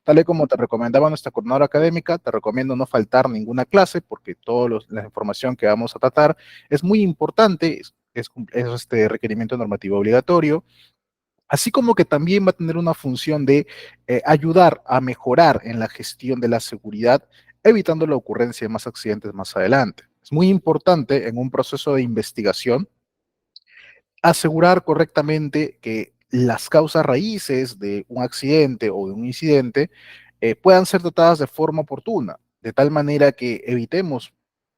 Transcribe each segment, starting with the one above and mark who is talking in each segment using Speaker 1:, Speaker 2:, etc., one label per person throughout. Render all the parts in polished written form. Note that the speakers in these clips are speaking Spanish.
Speaker 1: Tal y como te recomendaba nuestra coordinadora académica, te recomiendo no faltar ninguna clase porque toda la información que vamos a tratar es muy importante, es este requerimiento normativo obligatorio, así como que también va a tener una función de ayudar a mejorar en la gestión de la seguridad, evitando la ocurrencia de más accidentes más adelante. Es muy importante en un proceso de investigación asegurar correctamente que las causas raíces de un accidente o de un incidente puedan ser tratadas de forma oportuna, de tal manera que evitemos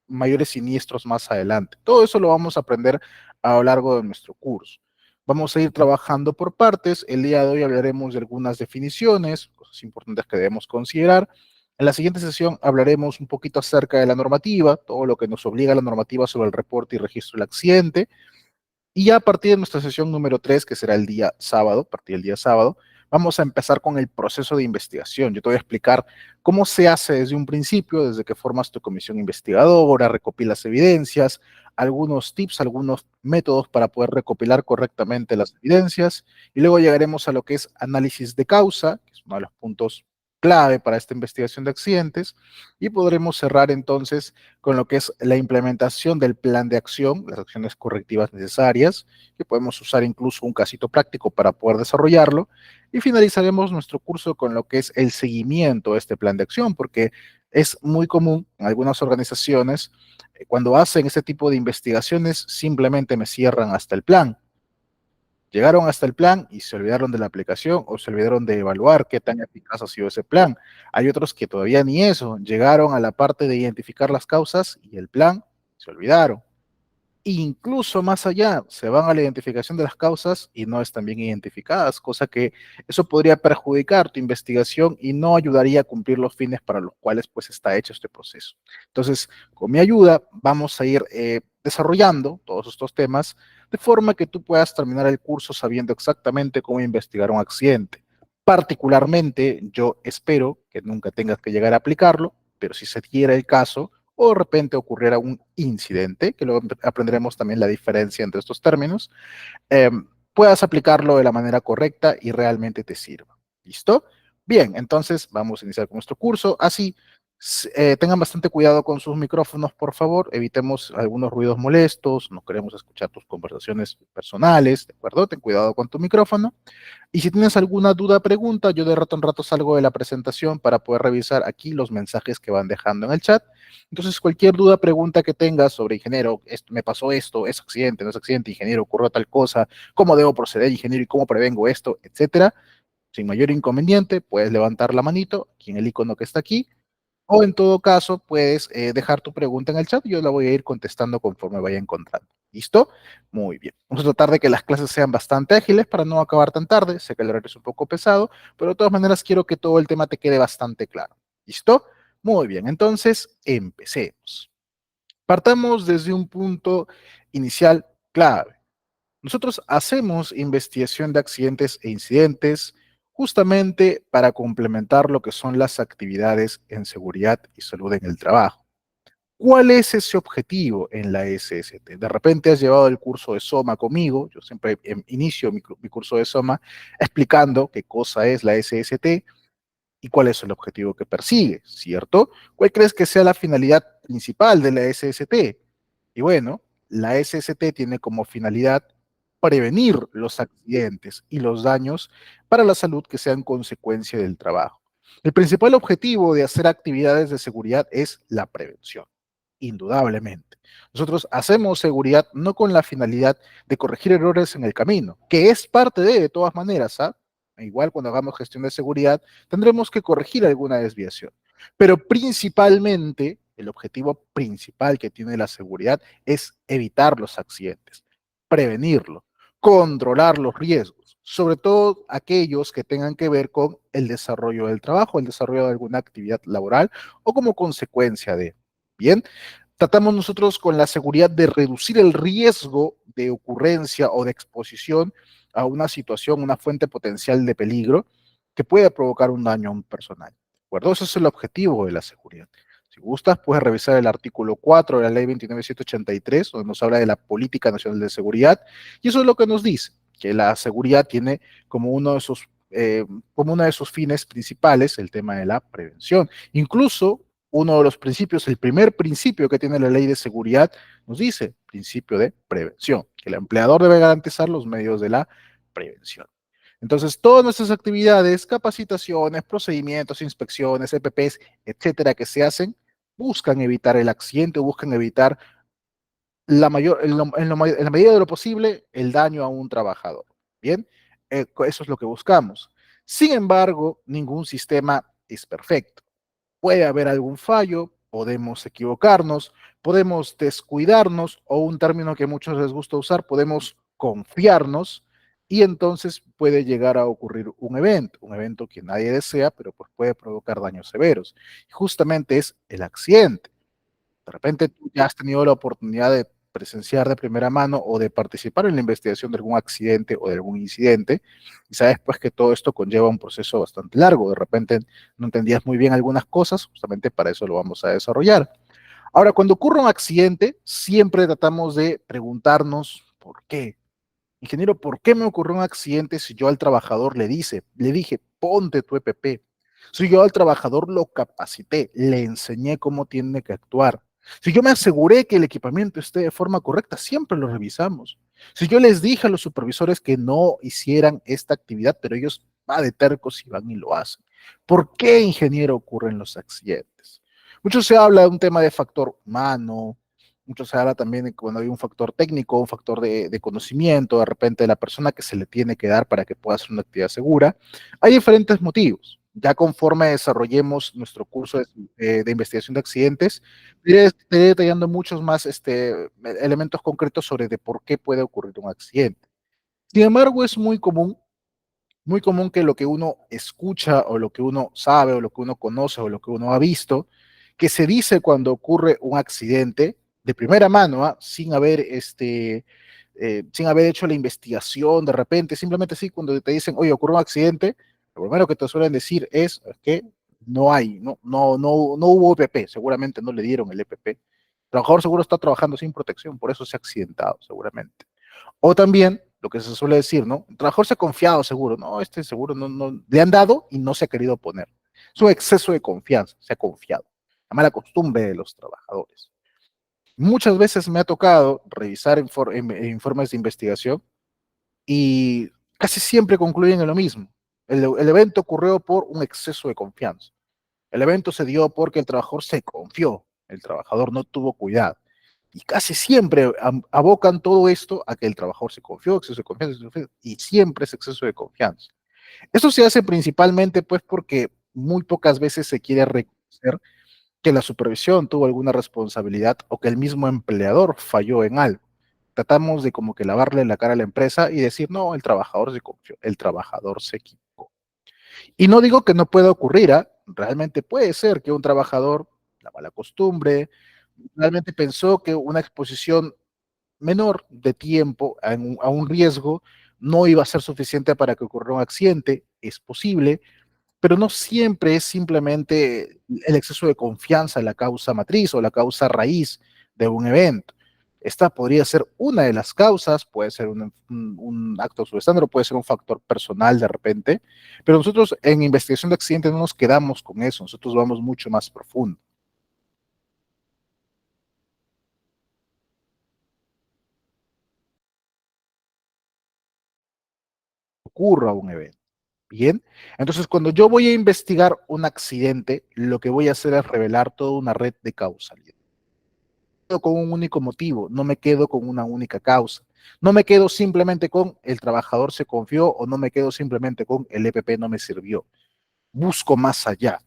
Speaker 1: mayores siniestros más adelante. Todo eso lo vamos a aprender a lo largo de nuestro curso. Vamos a ir trabajando por partes. El día de hoy hablaremos de algunas definiciones, cosas importantes que debemos considerar. En la siguiente sesión hablaremos un poquito acerca de la normativa, todo lo que nos obliga a la normativa sobre el reporte y registro del accidente. Y ya a partir de nuestra sesión número 3, que será el día sábado, a partir del día sábado, vamos a empezar con el proceso de investigación. Yo te voy a explicar cómo se hace desde un principio, desde que formas tu comisión investigadora, recopilas evidencias, algunos tips, algunos métodos para poder recopilar correctamente las evidencias, y luego llegaremos a lo que es análisis de causa, que es uno de los puntos clave para esta investigación de accidentes, y podremos cerrar entonces con lo que es la implementación del plan de acción, las acciones correctivas necesarias, que podemos usar incluso un casito práctico para poder desarrollarlo, y finalizaremos nuestro curso con lo que es el seguimiento de este plan de acción, porque es muy común en algunas organizaciones, cuando hacen este tipo de investigaciones, simplemente me cierran hasta el plan. Llegaron hasta el plan y se olvidaron de la aplicación o se olvidaron de evaluar qué tan eficaz ha sido ese plan. Hay otros que todavía ni eso, llegaron a la parte de identificar las causas y el plan se olvidaron. Incluso más allá, se van a la identificación de las causas y no están bien identificadas, cosa que eso podría perjudicar tu investigación y no ayudaría a cumplir los fines para los cuales pues está hecho este proceso. Entonces, con mi ayuda vamos a ir desarrollando todos estos temas de forma que tú puedas terminar el curso sabiendo exactamente cómo investigar un accidente. Particularmente, yo espero que nunca tengas que llegar a aplicarlo, pero si se diera el caso, o de repente ocurriera un incidente, que luego aprenderemos también la diferencia entre estos términos, eh, puedas aplicarlo de la manera correcta y realmente te sirva. ¿Listo? Bien, entonces vamos a iniciar con nuestro curso. Así, tengan bastante cuidado con sus micrófonos, por favor. Evitemos algunos ruidos molestos. No queremos escuchar tus conversaciones personales, ¿de acuerdo? Ten cuidado con tu micrófono. Y si tienes alguna duda o pregunta, yo de rato en rato salgo de la presentación para poder revisar aquí los mensajes que van dejando en el chat. Entonces, cualquier duda, pregunta que tengas sobre ingeniero, me pasó esto, es accidente, no es accidente, ingeniero, ocurrió tal cosa, cómo debo proceder, ingeniero, y cómo prevengo esto, etcétera, sin mayor inconveniente, puedes levantar la manito aquí en el icono que está aquí, o en todo caso, puedes dejar tu pregunta en el chat y yo la voy a ir contestando conforme vaya encontrando. ¿Listo? Muy bien. Vamos a tratar de que las clases sean bastante ágiles para no acabar tan tarde. Sé que el horario es un poco pesado, pero de todas maneras quiero que todo el tema te quede bastante claro. ¿Listo? Muy bien. Entonces, empecemos. Partamos desde un punto inicial clave. Nosotros hacemos investigación de accidentes e incidentes justamente para complementar lo que son las actividades en seguridad y salud en el trabajo. ¿Cuál es ese objetivo en la SST? De repente has llevado el curso de SOMA conmigo, yo siempre inicio mi curso de SOMA explicando qué cosa es la SST y cuál es el objetivo que persigue, ¿cierto? ¿Cuál crees que sea la finalidad principal de la SST? Y bueno, la SST tiene como finalidad prevenir los accidentes y los daños para la salud que sean consecuencia del trabajo. El principal objetivo de hacer actividades de seguridad es la prevención, indudablemente. Nosotros hacemos seguridad no con la finalidad de corregir errores en el camino, que es parte de todas maneras, ¿ah? Igual cuando hagamos gestión de seguridad, tendremos que corregir alguna desviación. Pero principalmente, el objetivo principal que tiene la seguridad es evitar los accidentes, prevenirlo, controlar los riesgos, sobre todo aquellos que tengan que ver con el desarrollo del trabajo, el desarrollo de alguna actividad laboral o como consecuencia de. Bien, tratamos nosotros con la seguridad de reducir el riesgo de ocurrencia o de exposición a una situación, una fuente potencial de peligro que pueda provocar un daño a un personal. ¿De acuerdo? Ese es el objetivo de la seguridad. Si gustas, puedes revisar el artículo 4 de la ley 29783, donde nos habla de la Política Nacional de Seguridad, y eso es lo que nos dice, que la seguridad tiene como uno de sus como uno de sus fines principales el tema de la prevención. Incluso uno de los principios, el primer principio que tiene la ley de seguridad, nos dice principio de prevención, que el empleador debe garantizar los medios de la prevención. Entonces, todas nuestras actividades, capacitaciones, procedimientos, inspecciones, EPPs, etcétera, que se hacen, buscan evitar el accidente, buscan evitar en la medida de lo posible el daño a un trabajador. Bien, eso es lo que buscamos. Sin embargo, ningún sistema es perfecto. Puede haber algún fallo, podemos equivocarnos, podemos descuidarnos o un término que a muchos les gusta usar, podemos confiarnos y entonces puede llegar a ocurrir un evento que nadie desea, pero pues puede provocar daños severos. Justamente es el accidente. De repente tú ya has tenido la oportunidad de presenciar de primera mano o de participar en la investigación de algún accidente o de algún incidente y sabes pues que todo esto conlleva un proceso bastante largo. De repente no entendías muy bien algunas cosas, justamente para eso lo vamos a desarrollar. Ahora, cuando ocurre un accidente, siempre tratamos de preguntarnos por qué. Ingeniero, ¿por qué me ocurrió un accidente si yo al trabajador le dije, ponte tu EPP? Si yo al trabajador lo capacité, le enseñé cómo tiene que actuar. Si yo me aseguré que el equipamiento esté de forma correcta, siempre lo revisamos. Si yo les dije a los supervisores que no hicieran esta actividad, pero ellos va de tercos y van y lo hacen. ¿Por qué, ingeniero, ocurren los accidentes? Mucho se habla de un tema de factor humano, mucho se habla también de cuando hay un factor técnico, un factor de conocimiento, de repente de la persona que se le tiene que dar para que pueda hacer una actividad segura. Hay diferentes motivos. Ya conforme desarrollemos nuestro curso de investigación de accidentes, iré detallando muchos más elementos concretos sobre de por qué puede ocurrir un accidente. Sin embargo, es muy común que lo que uno escucha o lo que uno sabe o lo que uno conoce o lo que uno ha visto, que se dice cuando ocurre un accidente de primera mano, ¿ah? Sin haber hecho la investigación de repente, simplemente así cuando te dicen, oye, ocurre un accidente, lo primero que te suelen decir es que no hubo EPP, seguramente no le dieron el EPP. El trabajador seguro está trabajando sin protección, por eso se ha accidentado, seguramente. O también, lo que se suele decir, ¿no? El trabajador se ha confiado seguro, no, este seguro no, le han dado y no se ha querido poner. Es un exceso de confianza, se ha confiado. La mala costumbre de los trabajadores. Muchas veces me ha tocado revisar informes de investigación y casi siempre concluyen en lo mismo. El evento ocurrió por un exceso de confianza. El evento se dio porque el trabajador se confió, el trabajador no tuvo cuidado. Y casi siempre abocan todo esto a que el trabajador se confió, exceso de confianza, y siempre es exceso de confianza. Esto se hace principalmente pues porque muy pocas veces se quiere reconocer que la supervisión tuvo alguna responsabilidad o que el mismo empleador falló en algo. Tratamos de como que lavarle la cara a la empresa y decir, no, el trabajador se confió, el trabajador se equivocó. Y no digo que no pueda ocurrir, ¿ah? Realmente puede ser que un trabajador, la mala costumbre, realmente pensó que una exposición menor de tiempo a un riesgo no iba a ser suficiente para que ocurra un accidente, es posible, pero no siempre es simplemente el exceso de confianza en la causa matriz o la causa raíz de un evento. Esta podría ser una de las causas, puede ser un acto subestándaro, puede ser un factor personal de repente, pero nosotros en investigación de accidentes no nos quedamos con eso, nosotros vamos mucho más profundo. Ocurra un evento. Bien, entonces cuando yo voy a investigar un accidente, lo que voy a hacer es revelar toda una red de causalidad. No con un único motivo, no me quedo con una única causa. No me quedo simplemente con el trabajador se confió o no me quedo simplemente con el EPP no me sirvió. Busco más allá,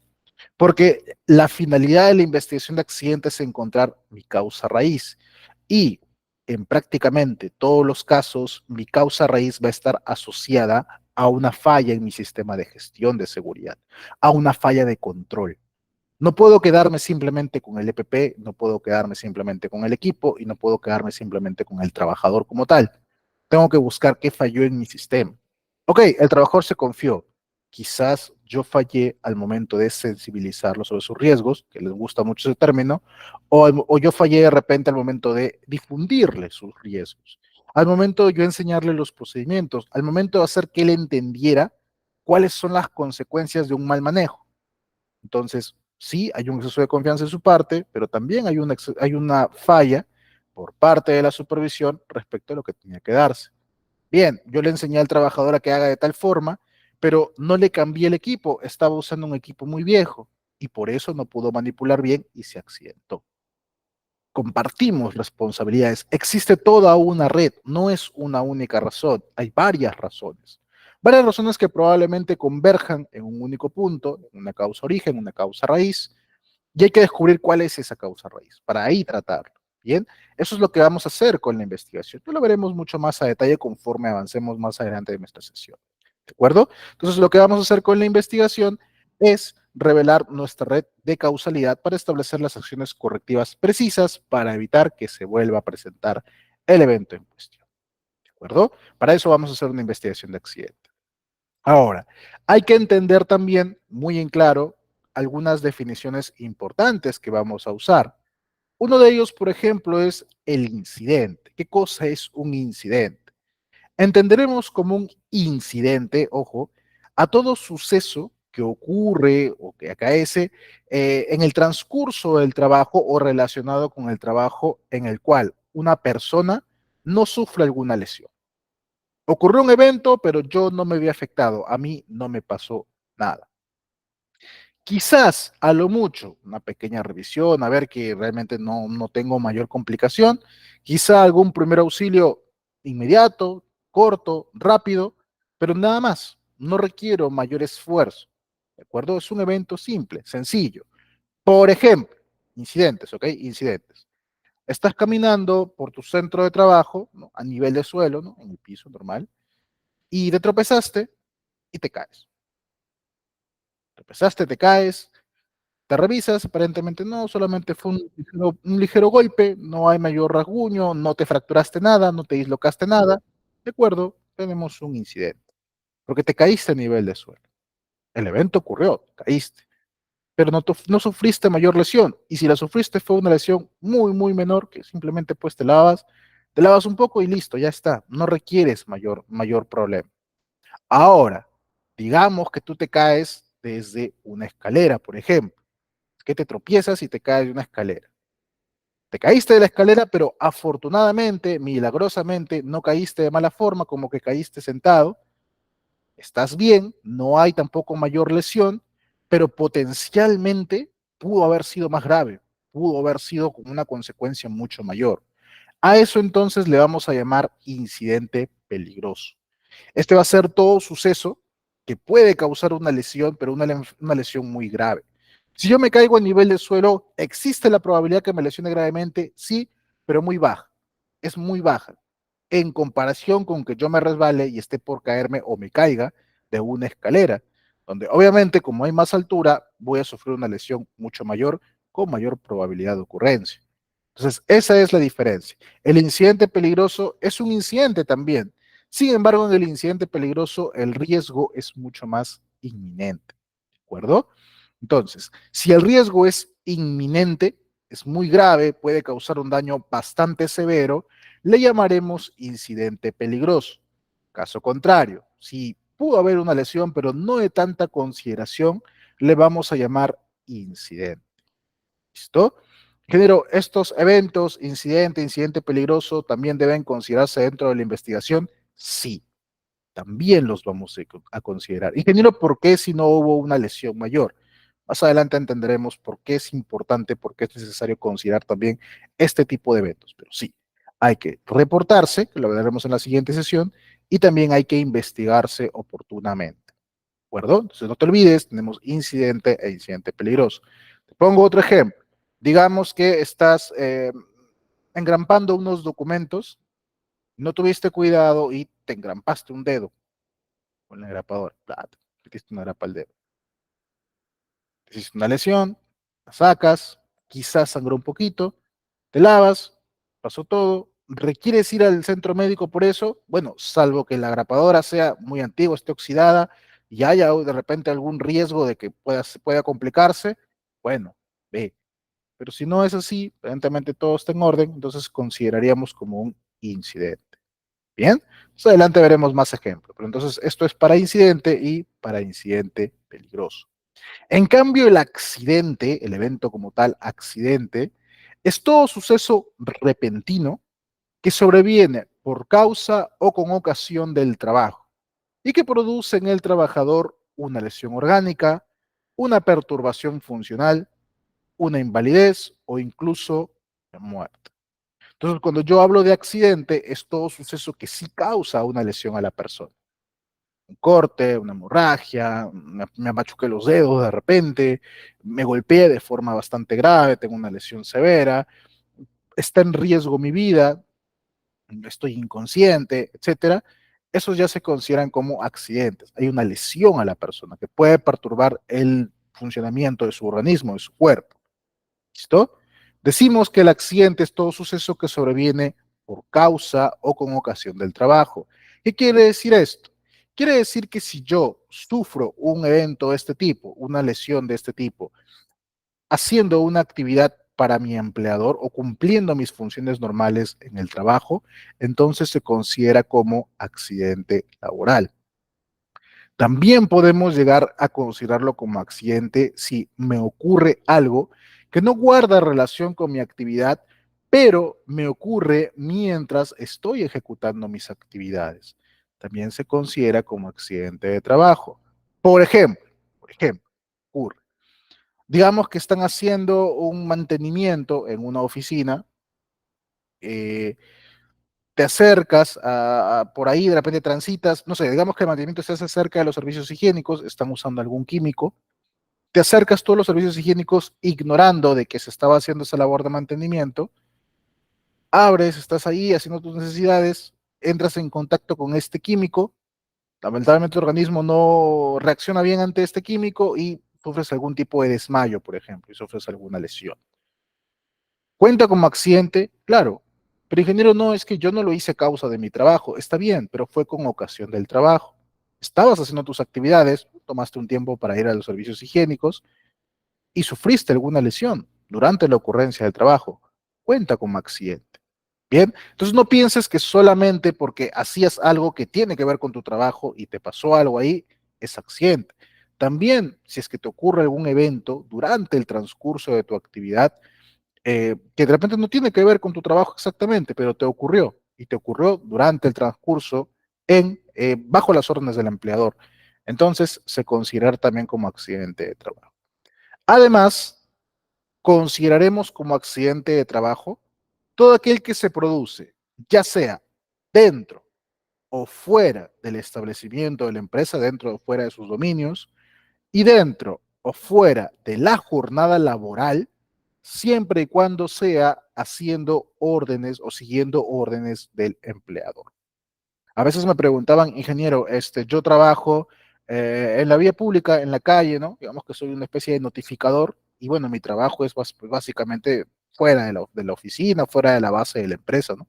Speaker 1: porque la finalidad de la investigación de accidentes es encontrar mi causa raíz y en prácticamente todos los casos mi causa raíz va a estar asociada a una falla en mi sistema de gestión de seguridad, a una falla de control. No puedo quedarme simplemente con el EPP, no puedo quedarme simplemente con el equipo y no puedo quedarme simplemente con el trabajador como tal. Tengo que buscar qué falló en mi sistema. Ok, el trabajador se confió. Quizás yo fallé al momento de sensibilizarlo sobre sus riesgos, que les gusta mucho ese término, o yo fallé de repente al momento de difundirle sus riesgos, al momento de yo enseñarle los procedimientos, al momento de hacer que él entendiera cuáles son las consecuencias de un mal manejo. Entonces, sí, hay un exceso de confianza en su parte, pero también hay una falla por parte de la supervisión respecto a lo que tenía que darse. Bien, yo le enseñé al trabajador a que haga de tal forma, pero no le cambié el equipo, estaba usando un equipo muy viejo y por eso no pudo manipular bien y se accidentó. Compartimos responsabilidades. Existe toda una red, no es una única razón, hay varias razones. Varias razones que probablemente converjan en un único punto, en una causa origen, una causa raíz, y hay que descubrir cuál es esa causa raíz, para ahí tratarlo. Bien, eso es lo que vamos a hacer con la investigación. Lo veremos mucho más a detalle conforme avancemos más adelante de nuestra sesión. ¿De acuerdo? Entonces, lo que vamos a hacer con la investigación es revelar nuestra red de causalidad para establecer las acciones correctivas precisas para evitar que se vuelva a presentar el evento en cuestión. ¿De acuerdo? Para eso vamos a hacer una investigación de accidente. Ahora, hay que entender también muy en claro algunas definiciones importantes que vamos a usar. Uno de ellos, por ejemplo, es el incidente. ¿Qué cosa es un incidente? Entenderemos como un incidente, ojo, a todo suceso que ocurre o que acaece en el transcurso del trabajo o relacionado con el trabajo en el cual una persona no sufre alguna lesión. Ocurrió un evento, pero yo no me vi afectado, a mí no me pasó nada. Quizás a lo mucho una pequeña revisión, a ver que realmente no tengo mayor complicación, quizá algún primer auxilio inmediato, corto, rápido, pero nada más, no requiero mayor esfuerzo, ¿de acuerdo? Es un evento simple, sencillo. Por ejemplo, incidentes, ¿ok? Incidentes. Estás caminando por tu centro de trabajo, ¿no? A nivel de suelo, ¿no? En el piso normal, y te tropezaste y te caes. Tropezaste, te caes, te revisas, aparentemente no, solamente fue un ligero golpe, no hay mayor rasguño, no te fracturaste nada, no te dislocaste nada. De acuerdo, tenemos un incidente, porque te caíste a nivel de suelo. El evento ocurrió, caíste, pero no sufriste mayor lesión. Y si la sufriste fue una lesión muy, muy menor, que simplemente pues te lavas un poco y listo, ya está. No requieres mayor problema. Ahora, digamos que tú te caes desde una escalera, por ejemplo, que te tropiezas y te caes de una escalera. Te caíste de la escalera, pero afortunadamente, milagrosamente, no caíste de mala forma, como que caíste sentado. Estás bien, no hay tampoco mayor lesión, pero potencialmente pudo haber sido más grave, pudo haber sido con una consecuencia mucho mayor. A eso entonces le vamos a llamar incidente peligroso. Este va a ser todo suceso que puede causar una lesión, pero una lesión muy grave. Si yo me caigo a nivel de suelo, ¿existe la probabilidad que me lesione gravemente? Sí, pero muy baja. Es muy baja. En comparación con que yo me resbale y esté por caerme o me caiga de una escalera, donde obviamente como hay más altura, voy a sufrir una lesión mucho mayor, con mayor probabilidad de ocurrencia. Entonces, esa es la diferencia. El incidente peligroso es un incidente también. Sin embargo, en el incidente peligroso, el riesgo es mucho más inminente. ¿De acuerdo? Entonces, si el riesgo es inminente, es muy grave, puede causar un daño bastante severo, le llamaremos incidente peligroso. Caso contrario, si pudo haber una lesión, pero no de tanta consideración, le vamos a llamar incidente. ¿Listo? Género, estos eventos, incidente peligroso, también deben considerarse dentro de la investigación. Sí, también los vamos a considerar. Ingeniero, ¿por qué si no hubo una lesión mayor? Más adelante entenderemos por qué es importante, por qué es necesario considerar también este tipo de eventos. Pero sí, hay que reportarse, que lo veremos en la siguiente sesión, y también hay que investigarse oportunamente. ¿De acuerdo? Entonces no te olvides, tenemos incidente e incidente peligroso. Te pongo otro ejemplo. Digamos que estás engrampando unos documentos, no tuviste cuidado y te engrampaste un dedo con la engrapadora. Metiste una grapa al dedo. Te hiciste una lesión, la sacas, quizás sangró un poquito, te lavas, pasó todo. ¿Requieres ir al centro médico por eso? Bueno, salvo que la grapadora sea muy antigua, esté oxidada y haya de repente algún riesgo de que pueda complicarse, bueno, ve. Pero si no es así, evidentemente todo está en orden, entonces consideraríamos como un incidente. Bien, más adelante veremos más ejemplos, pero entonces esto es para incidente y para incidente peligroso. En cambio, el accidente, el evento como tal, accidente, es todo suceso repentino que sobreviene por causa o con ocasión del trabajo y que produce en el trabajador una lesión orgánica, una perturbación funcional, una invalidez o incluso la muerte. Entonces, cuando yo hablo de accidente, es todo suceso que sí causa una lesión a la persona. Un corte, una hemorragia, me machuqué los dedos de repente, me golpeé de forma bastante grave, tengo una lesión severa, está en riesgo mi vida, estoy inconsciente, etcétera. Esos ya se consideran como accidentes. Hay una lesión a la persona que puede perturbar el funcionamiento de su organismo, de su cuerpo. ¿Listo? Decimos que el accidente es todo suceso que sobreviene por causa o con ocasión del trabajo. ¿Qué quiere decir esto? Quiere decir que si yo sufro un evento de este tipo, una lesión de este tipo, haciendo una actividad para mi empleador o cumpliendo mis funciones normales en el trabajo, entonces se considera como accidente laboral. También podemos llegar a considerarlo como accidente si me ocurre algo que no guarda relación con mi actividad, pero me ocurre mientras estoy ejecutando mis actividades. También se considera como accidente de trabajo. Por ejemplo, ocurre. Digamos que están haciendo un mantenimiento en una oficina, eh, te acercas por ahí, de repente transitas, no sé, digamos que el mantenimiento se hace cerca de los servicios higiénicos, están usando algún químico, te acercas tú a los servicios higiénicos ignorando de que se estaba haciendo esa labor de mantenimiento, abres, estás ahí haciendo tus necesidades, entras en contacto con este químico, lamentablemente tu organismo no reacciona bien ante este químico y sufres algún tipo de desmayo, por ejemplo, y sufres alguna lesión. ¿Cuenta como accidente? Claro. Pero ingeniero, no, es que yo no lo hice a causa de mi trabajo. Está bien, pero fue con ocasión del trabajo. Estabas haciendo tus actividades, tomaste un tiempo para ir a los servicios higiénicos y sufriste alguna lesión durante la ocurrencia del trabajo. Cuenta como accidente. Bien, entonces no pienses que solamente porque hacías algo que tiene que ver con tu trabajo y te pasó algo ahí, es accidente. También, si es que te ocurre algún evento durante el transcurso de tu actividad, que de repente no tiene que ver con tu trabajo exactamente, pero te ocurrió y te ocurrió durante el transcurso bajo las órdenes del empleador. Entonces, se considera también como accidente de trabajo. Además, consideraremos como accidente de trabajo todo aquel que se produce, ya sea dentro o fuera del establecimiento de la empresa, dentro o fuera de sus dominios, y dentro o fuera de la jornada laboral, siempre y cuando sea haciendo órdenes o siguiendo órdenes del empleador. A veces me preguntaban, ingeniero, yo trabajo en la vía pública, en la calle, ¿no? Digamos que soy una especie de notificador y bueno, mi trabajo es básicamente fuera de la oficina, fuera de la base de la empresa, ¿no?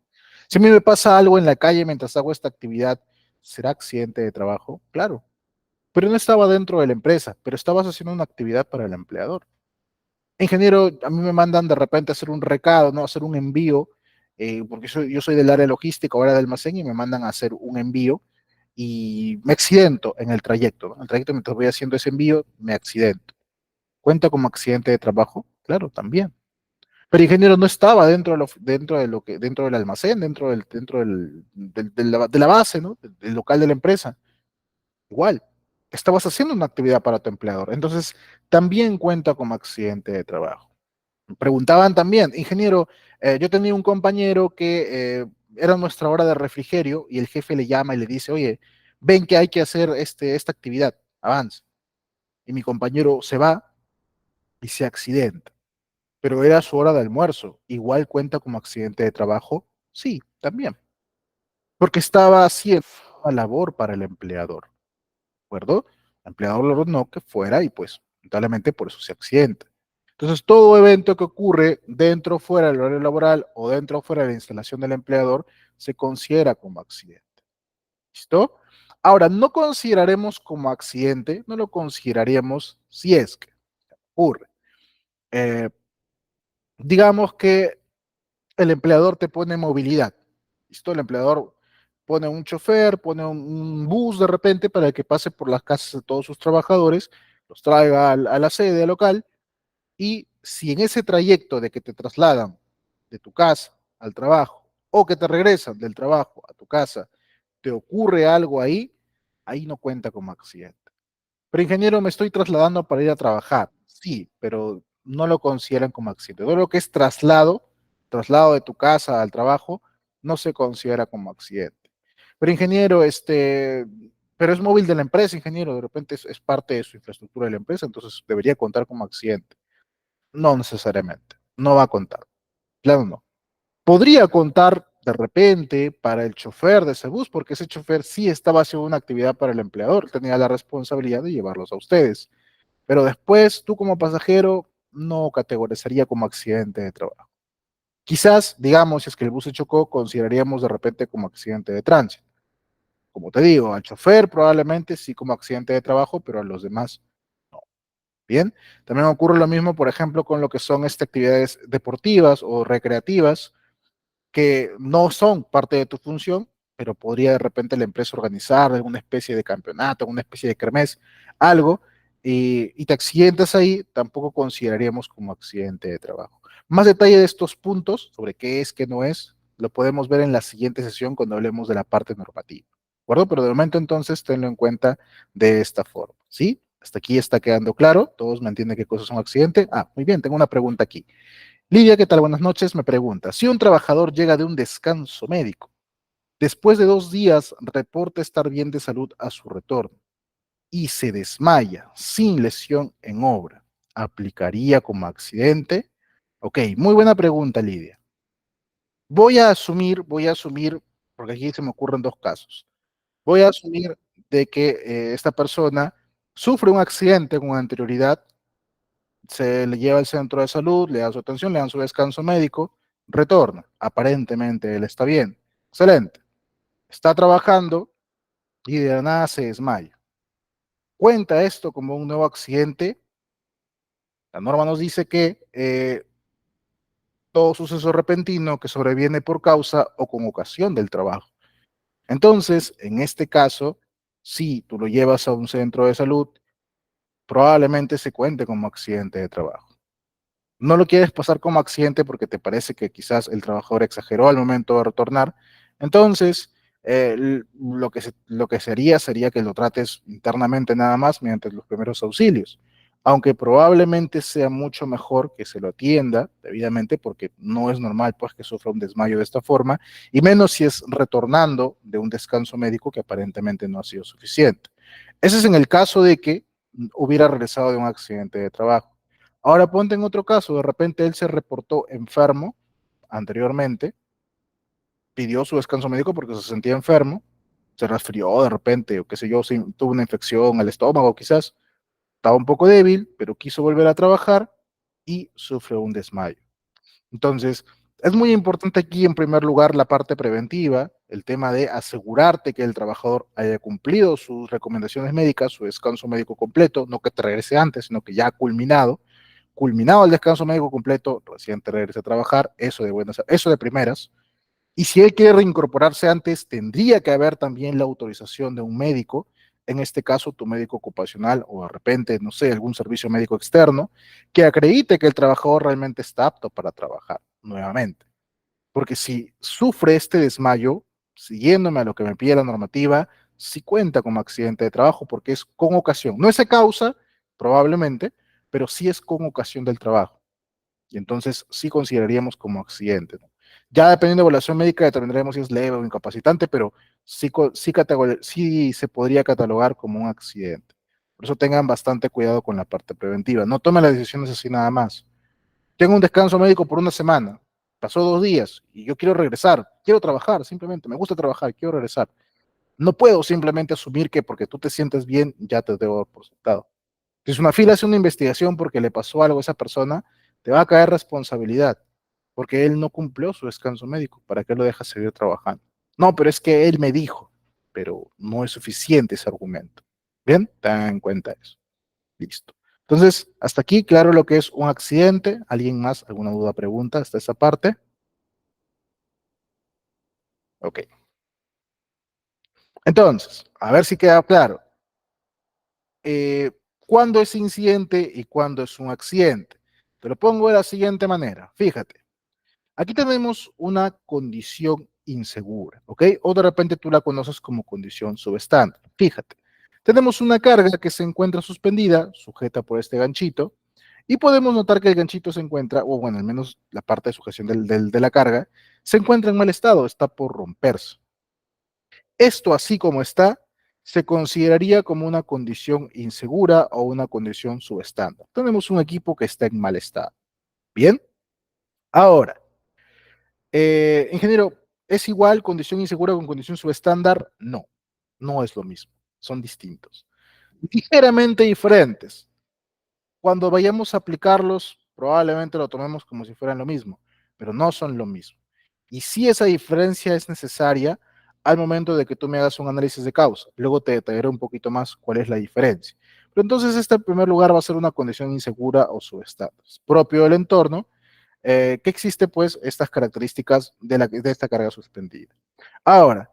Speaker 1: Si a mí me pasa algo en la calle mientras hago esta actividad, ¿será accidente de trabajo? Claro, pero no estaba dentro de la empresa, pero estabas haciendo una actividad para el empleador. Ingeniero, a mí me mandan de repente a hacer un recado, ¿no? A hacer un envío, porque yo soy del área logística, ahora de almacén, y me mandan a hacer un envío y me accidento en el trayecto, ¿no? En el trayecto mientras voy haciendo ese envío, me accidento. ¿Cuenta como accidente de trabajo? Claro, también. Pero ingeniero no estaba dentro del almacén, de la base, ¿no? Del local de la empresa. Igual, estabas haciendo una actividad para tu empleador. Entonces, también cuenta como accidente de trabajo. Preguntaban también, ingeniero, yo tenía un compañero que era nuestra hora de refrigerio y el jefe le llama y le dice, oye, ven que hay que hacer esta actividad, avance. Y mi compañero se va y se accidenta, pero era su hora de almuerzo. ¿Igual cuenta como accidente de trabajo? Sí, también, porque estaba haciendo una labor para el empleador, ¿de acuerdo? El empleador lo ordenó que fuera y pues, lamentablemente por eso se accidenta. Entonces, todo evento que ocurre dentro o fuera del horario laboral o dentro o fuera de la instalación del empleador se considera como accidente. ¿Listo? Ahora, no consideraremos como accidente, no lo consideraríamos si es que ocurre. Eh, digamos que el empleador te pone movilidad. ¿Listo? El empleador pone un chofer, pone un bus de repente para que pase por las casas de todos sus trabajadores, los traiga a la sede local, y si en ese trayecto de que te trasladan de tu casa al trabajo o que te regresan del trabajo a tu casa, te ocurre algo ahí, ahí no cuenta como accidente. Pero ingeniero, me estoy trasladando para ir a trabajar. Sí, pero no lo consideran como accidente. Todo lo que es traslado de tu casa al trabajo, no se considera como accidente. Pero ingeniero, pero es móvil de la empresa, ingeniero, de repente es parte de su infraestructura de la empresa, entonces debería contar como accidente. No necesariamente, no va a contar. Claro, no. Podría contar de repente para el chofer de ese bus, porque ese chofer sí estaba haciendo una actividad para el empleador, tenía la responsabilidad de llevarlos a ustedes. Pero después, tú como pasajero, no categorizaría como accidente de trabajo. Quizás, digamos, si es que el bus se chocó, consideraríamos de repente como accidente de tránsito. Como te digo, al chofer probablemente sí como accidente de trabajo, pero a los demás no. Bien, también ocurre lo mismo, por ejemplo, con lo que son actividades deportivas o recreativas que no son parte de tu función, pero podría de repente la empresa organizar alguna especie de campeonato, alguna especie de kermés, algo, y te accidentas ahí, tampoco consideraríamos como accidente de trabajo. Más detalle de estos puntos, sobre qué es, qué no es, lo podemos ver en la siguiente sesión cuando hablemos de la parte normativa. ¿De acuerdo? Pero de momento entonces tenlo en cuenta de esta forma, ¿sí? Hasta aquí está quedando claro, todos me entienden qué cosas son accidente. Ah, muy bien, tengo una pregunta aquí. Lidia, ¿qué tal? Buenas noches. Me pregunta, si un trabajador llega de un descanso médico, después de 2 días reporta estar bien de salud a su retorno y se desmaya sin lesión en obra, ¿aplicaría como accidente? Ok, muy buena pregunta, Lidia. Voy a asumir, porque aquí se me ocurren dos casos. Voy a asumir de que esta persona sufre un accidente con anterioridad, se le lleva al centro de salud, le da su atención, le dan su descanso médico, retorna. Aparentemente él está bien. Excelente. Está trabajando y de la nada se desmaya. Cuenta esto como un nuevo accidente. La norma nos dice que todo suceso repentino que sobreviene por causa o con ocasión del trabajo. Entonces, en este caso, si tú lo llevas a un centro de salud, probablemente se cuente como accidente de trabajo. No lo quieres pasar como accidente porque te parece que quizás el trabajador exageró al momento de retornar. Entonces, lo que sería que lo trates internamente nada más mediante los primeros auxilios, aunque probablemente sea mucho mejor que se lo atienda debidamente porque no es normal pues que sufra un desmayo de esta forma y menos si es retornando de un descanso médico que aparentemente no ha sido suficiente. Ese es en el caso de que hubiera regresado de un accidente de trabajo. Ahora ponte en otro caso, de repente él se reportó enfermo anteriormente, pidió su descanso médico porque se sentía enfermo, se resfrió de repente, o qué sé yo, tuvo una infección al estómago quizás, estaba un poco débil, pero quiso volver a trabajar y sufrió un desmayo. Entonces, es muy importante aquí, en primer lugar, la parte preventiva, el tema de asegurarte que el trabajador haya cumplido sus recomendaciones médicas, su descanso médico completo, no que te regrese antes, sino que ya ha culminado el descanso médico completo, recién te regrese a trabajar, eso de primeras. Y si él quiere reincorporarse antes, tendría que haber también la autorización de un médico, en este caso tu médico ocupacional o de repente, no sé, algún servicio médico externo, que acredite que el trabajador realmente está apto para trabajar nuevamente. Porque si sufre este desmayo, siguiéndome a lo que me pide la normativa, sí cuenta como accidente de trabajo porque es con ocasión. No es a causa, probablemente, pero sí es con ocasión del trabajo y entonces sí consideraríamos como accidente, ¿no? Ya dependiendo de evaluación médica determinaremos si es leve o incapacitante, pero sí se podría catalogar como un accidente. Por eso tengan bastante cuidado con la parte preventiva. No tomen las decisiones así nada más. Tengo un descanso médico por una semana, pasó 2 días y yo quiero regresar, quiero trabajar, simplemente me gusta trabajar, quiero regresar. No puedo simplemente asumir que porque tú te sientes bien ya te debo dar por sentado. Si es una fila, hace una investigación porque le pasó algo a esa persona, te va a caer responsabilidad, porque él no cumplió su descanso médico. ¿Para qué lo dejas seguir trabajando? No, pero es que él me dijo, pero no es suficiente ese argumento. Bien, ten en cuenta eso. Listo. Entonces, hasta aquí, claro lo que es un accidente. ¿Alguien más? ¿Alguna duda, pregunta hasta esa parte? Ok. Entonces, a ver si queda claro. Eh, ¿Cuándo es incidente y cuándo es un accidente? Te lo pongo de la siguiente manera. Fíjate, aquí tenemos una condición insegura, ¿ok? O de repente tú la conoces como condición subestándar. Fíjate, tenemos una carga que se encuentra suspendida, sujeta por este ganchito, y podemos notar que el ganchito se encuentra, o bueno, al menos la parte de sujeción de la carga, se encuentra en mal estado, está por romperse. Esto, así como está, se consideraría como una condición insegura o una condición subestándar. Tenemos un equipo que está en mal estado. Bien, ahora, ingeniero, ¿es igual condición insegura con condición subestándar? No, no es lo mismo, son distintos. Ligeramente diferentes. Cuando vayamos a aplicarlos, probablemente lo tomemos como si fueran lo mismo, pero no son lo mismo. Y si esa diferencia es necesaria al momento de que tú me hagas un análisis de causa. Luego te detallaré un poquito más cuál es la diferencia. Pero entonces, este en primer lugar va a ser una condición insegura o subestándar. Propio del entorno, que existe pues estas características de esta carga suspendida. Ahora,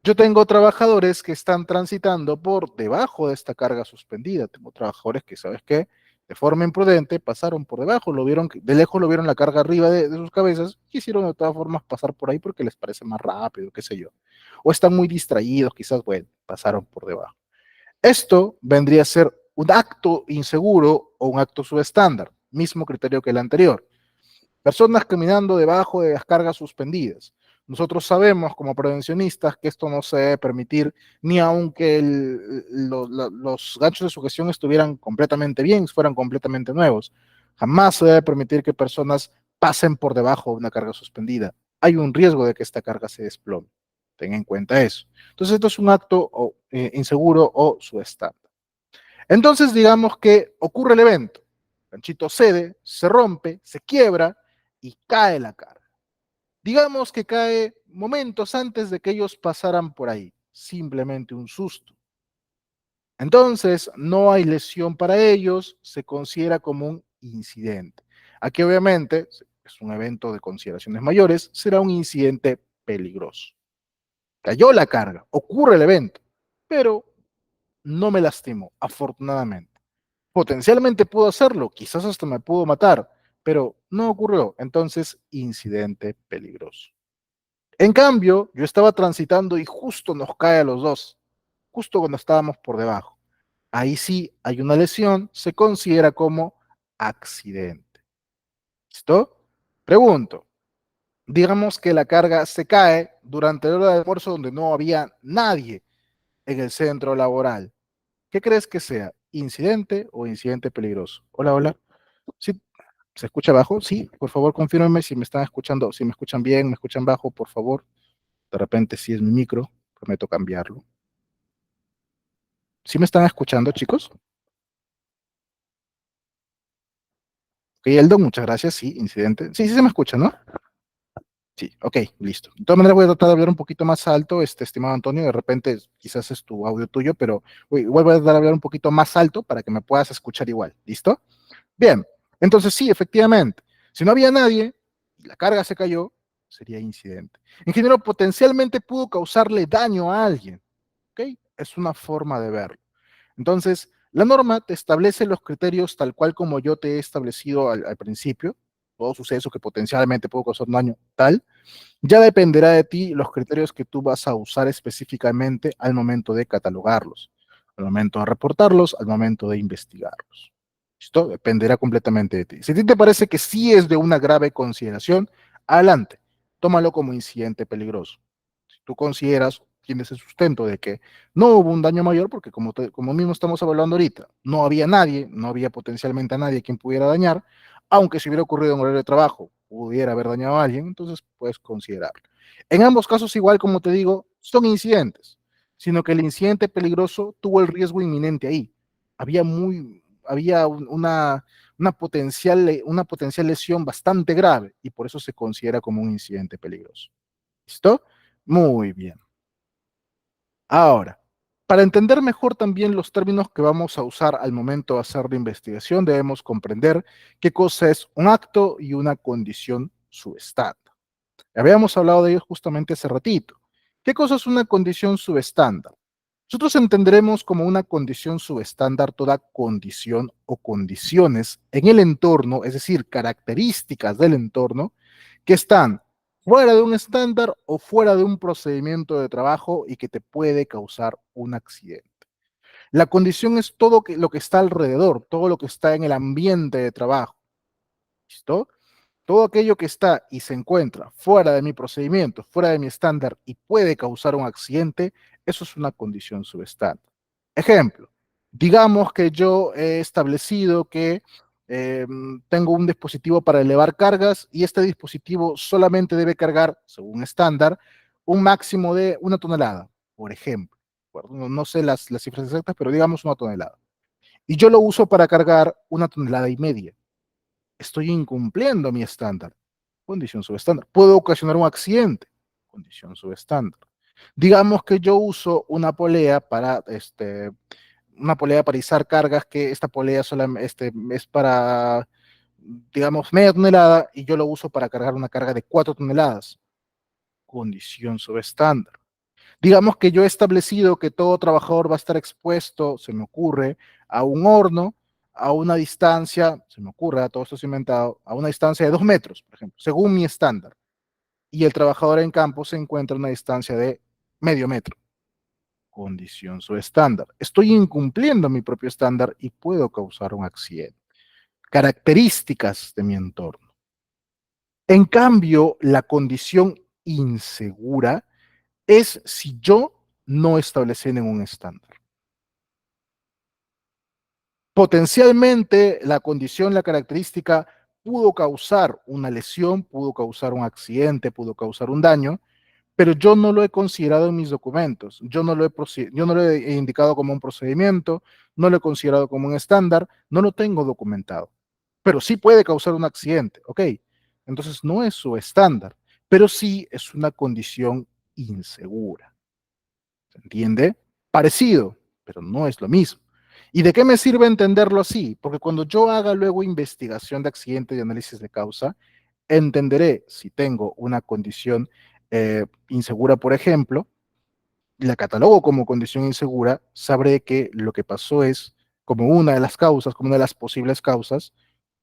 Speaker 1: yo tengo trabajadores que están transitando por debajo de esta carga suspendida. Tengo trabajadores que, ¿sabes qué? De forma imprudente pasaron por debajo, lo vieron, de lejos lo vieron la carga arriba de sus cabezas, quisieron de todas formas pasar por ahí porque les parece más rápido, qué sé yo. O están muy distraídos, quizás, bueno, pasaron por debajo. Esto vendría a ser un acto inseguro o un acto subestándar, mismo criterio que el anterior. Personas caminando debajo de las cargas suspendidas. Nosotros sabemos como prevencionistas que esto no se debe permitir ni aunque los ganchos de sujeción estuvieran completamente bien, fueran completamente nuevos. Jamás se debe permitir que personas pasen por debajo de una carga suspendida. Hay un riesgo de que esta carga se desplome. Ten en cuenta eso. Entonces, esto es un acto inseguro o subestándar. Entonces, digamos que ocurre el evento. El ganchito cede, se rompe, se quiebra y cae la carga. Digamos que cae momentos antes de que ellos pasaran por ahí. Simplemente un susto. Entonces, no hay lesión para ellos, se considera como un incidente. Aquí obviamente es un evento de consideraciones mayores, será un incidente peligroso. Cayó la carga, ocurre el evento, pero no me lastimó, afortunadamente. Potencialmente pudo hacerlo, quizás hasta me pudo matar, pero no ocurrió. Entonces, incidente peligroso. En cambio, yo estaba transitando y justo nos cae a los dos, justo cuando estábamos por debajo. Ahí sí hay una lesión, se considera como accidente. ¿Listo? Pregunto, digamos que la carga se cae durante la hora de almuerzo donde no había nadie en el centro laboral. ¿Qué crees que sea? ¿Incidente o incidente peligroso? Hola, hola. ¿Sí? ¿Se escucha bajo? Sí, por favor, confírmenme si me están escuchando, si me escuchan bien, me escuchan bajo, por favor. De repente, si es mi micro, prometo cambiarlo. ¿Sí me están escuchando, chicos? Ok, Eldon, muchas gracias. Sí, incidente. Sí, sí se me escucha, ¿no? Sí, ok, listo. De todas maneras, voy a tratar de hablar un poquito más alto, estimado Antonio. De repente, quizás es tu audio tuyo, pero igual voy a tratar de hablar un poquito más alto para que me puedas escuchar igual. ¿Listo? Bien, entonces sí, efectivamente, si no había nadie y la carga se cayó, sería incidente. Ingeniero, potencialmente pudo causarle daño a alguien, ¿ok? Es una forma de verlo. Entonces, la norma te establece los criterios tal cual como yo te he establecido al principio, todo suceso que potencialmente pudo causar daño tal, ya dependerá de ti los criterios que tú vas a usar específicamente al momento de catalogarlos, al momento de reportarlos, al momento de investigarlos. ¿Listo? Dependerá completamente de ti. Si a ti te parece que sí es de una grave consideración, adelante, tómalo como incidente peligroso. Si tú consideras, tienes el sustento de que no hubo un daño mayor, porque como mismo estamos hablando ahorita, no había nadie, no había potencialmente a nadie quien pudiera dañar, aunque si hubiera ocurrido en horario de trabajo, pudiera haber dañado a alguien, entonces puedes considerarlo. En ambos casos, igual como te digo, son incidentes, sino que el incidente peligroso tuvo el riesgo inminente ahí. Había una potencial lesión bastante grave y por eso se considera como un incidente peligroso. ¿Listo? Muy bien. Ahora, para entender mejor también los términos que vamos a usar al momento de hacer la investigación, debemos comprender qué cosa es un acto y una condición subestándar. Habíamos hablado de ellos justamente hace ratito. ¿Qué cosa es una condición subestándar? Nosotros entenderemos como una condición subestándar toda condición o condiciones en el entorno, es decir, características del entorno, que están fuera de un estándar o fuera de un procedimiento de trabajo y que te puede causar un accidente. La condición es todo lo que está alrededor, todo lo que está en el ambiente de trabajo. ¿Listo? Todo aquello que está y se encuentra fuera de mi procedimiento, fuera de mi estándar y puede causar un accidente, eso es una condición subestándar. Ejemplo, digamos que yo he establecido que tengo un dispositivo para elevar cargas y este dispositivo solamente debe cargar, según estándar, un máximo de 1 tonelada, por ejemplo. Bueno, no sé las cifras exactas, pero digamos 1 tonelada. Y yo lo uso para cargar 1 tonelada y media. Estoy incumpliendo mi estándar. Condición subestándar. Puedo ocasionar un accidente. Condición subestándar. Digamos que yo uso una polea para izar cargas, que esta polea solamente es para, digamos, media tonelada y yo lo uso para cargar una carga de 4 toneladas. Condición subestándar. Digamos que yo he establecido que todo trabajador va a estar expuesto, se me ocurre, a un horno a una distancia, se me ocurre, todo esto es inventado, a una distancia de 2 metros, por ejemplo, según mi estándar. Y el trabajador en campo se encuentra a una distancia de medio metro. Condición su estándar. Estoy incumpliendo mi propio estándar y puedo causar un accidente. Características de mi entorno. En cambio, la condición insegura es si yo no establecí ningún estándar. Potencialmente, la condición, la característica pudo causar una lesión, pudo causar un accidente, pudo causar un daño, pero yo no lo he considerado en mis documentos. Yo no lo he indicado como un procedimiento, no lo he considerado como un estándar, no lo tengo documentado. Pero sí puede causar un accidente, ¿ok? Entonces no es su estándar, pero sí es una condición insegura. ¿Se entiende? Parecido, pero no es lo mismo. ¿Y de qué me sirve entenderlo así? Porque cuando yo haga luego investigación de accidente y análisis de causa, entenderé si tengo una condición insegura, por ejemplo, y la catalogo como condición insegura, sabré que lo que pasó es, como una de las causas, como una de las posibles causas,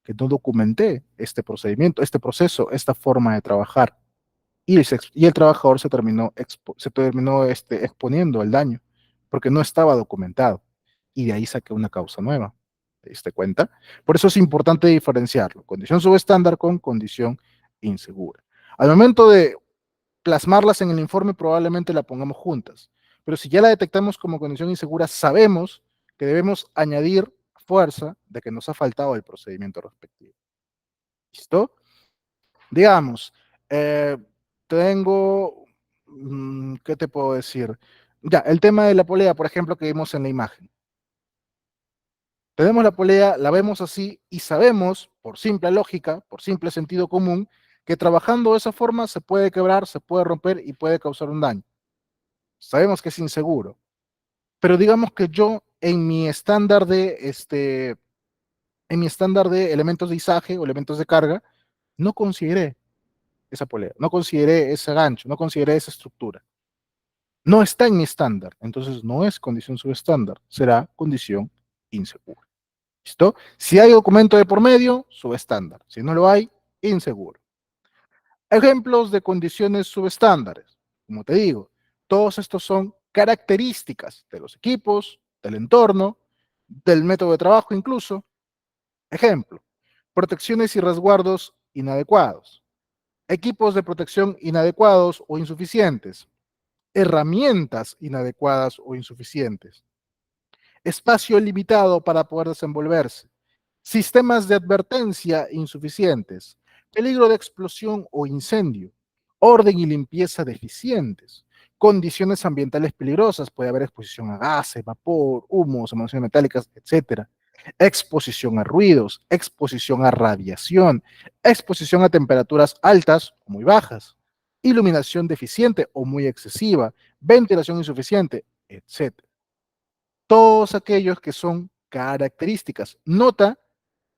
Speaker 1: que no documenté este procedimiento, este proceso, esta forma de trabajar y el trabajador se terminó exponiendo al daño porque no estaba documentado y de ahí saqué una causa nueva. ¿Te diste cuenta? Por eso es importante diferenciarlo, condición subestándar con condición insegura. Al momento de plasmarlas en el informe probablemente la pongamos juntas, pero si ya la detectamos como condición insegura, sabemos que debemos añadir fuerza de que nos ha faltado el procedimiento respectivo. ¿Listo? Digamos, eh, tengo, ¿qué te puedo decir? Ya, el tema de la polea, por ejemplo, que vimos en la imagen. Tenemos la polea, la vemos así y sabemos, por simple lógica, por simple sentido común, que trabajando de esa forma se puede quebrar, se puede romper y puede causar un daño. Sabemos que es inseguro, pero digamos que yo en mi estándar de elementos de izaje o elementos de carga, no consideré esa polea, no consideré ese gancho, no consideré esa estructura. No está en mi estándar, entonces no es condición subestándar, será condición insegura. ¿Listo? Si hay documento de por medio, subestándar. Si no lo hay, inseguro. Ejemplos de condiciones subestándares. Como te digo, todos estos son características de los equipos, del entorno, del método de trabajo incluso. Ejemplo, protecciones y resguardos inadecuados, equipos de protección inadecuados o insuficientes, herramientas inadecuadas o insuficientes, espacio limitado para poder desenvolverse, sistemas de advertencia insuficientes, peligro de explosión o incendio, orden y limpieza deficientes, condiciones ambientales peligrosas, puede haber exposición a gases, vapor, humos, emanaciones metálicas, etcétera. Exposición a ruidos, exposición a radiación, exposición a temperaturas altas o muy bajas, iluminación deficiente o muy excesiva, ventilación insuficiente, etcétera. Todos aquellos que son características. Nota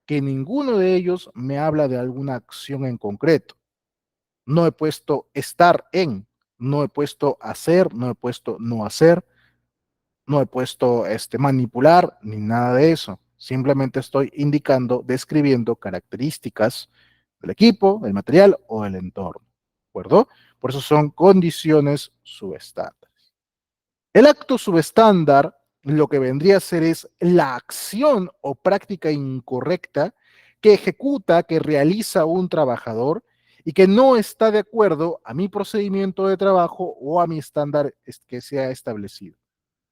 Speaker 1: que ninguno de ellos me habla de alguna acción en concreto. No he puesto estar en, no he puesto hacer, no he puesto no hacer, no he puesto manipular, ni nada de eso. Simplemente estoy indicando, describiendo características del equipo, del material o del entorno. ¿De acuerdo? Por eso son condiciones subestándar. El acto subestándar lo que vendría a ser es la acción o práctica incorrecta que ejecuta, que realiza un trabajador y que no está de acuerdo a mi procedimiento de trabajo o a mi estándar que se ha establecido.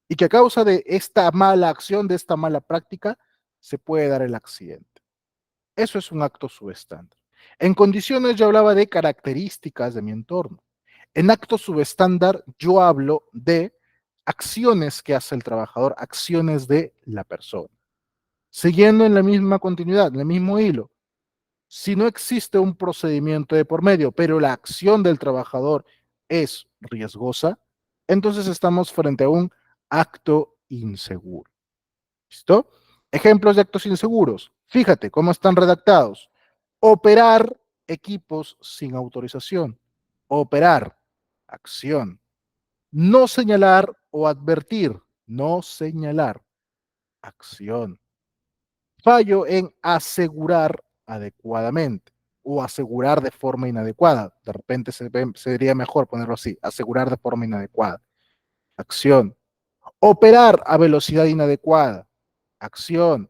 Speaker 1: Y que a causa de esta mala acción, de esta mala práctica, se puede dar el accidente. Eso es un acto subestándar. En condiciones yo hablaba de características de mi entorno. En acto subestándar yo hablo de acciones que hace el trabajador, acciones de la persona. Siguiendo en la misma continuidad, en el mismo hilo, si no existe un procedimiento de por medio, pero la acción del trabajador es riesgosa, entonces estamos frente a un acto inseguro. ¿Listo? Ejemplos de actos inseguros. Fíjate cómo están redactados. Operar equipos sin autorización. Operar. Acción. No señalar o advertir. No señalar. Acción. Fallo en asegurar adecuadamente o asegurar de forma inadecuada. De repente sería mejor ponerlo así. Asegurar de forma inadecuada. Acción. Operar a velocidad inadecuada. Acción.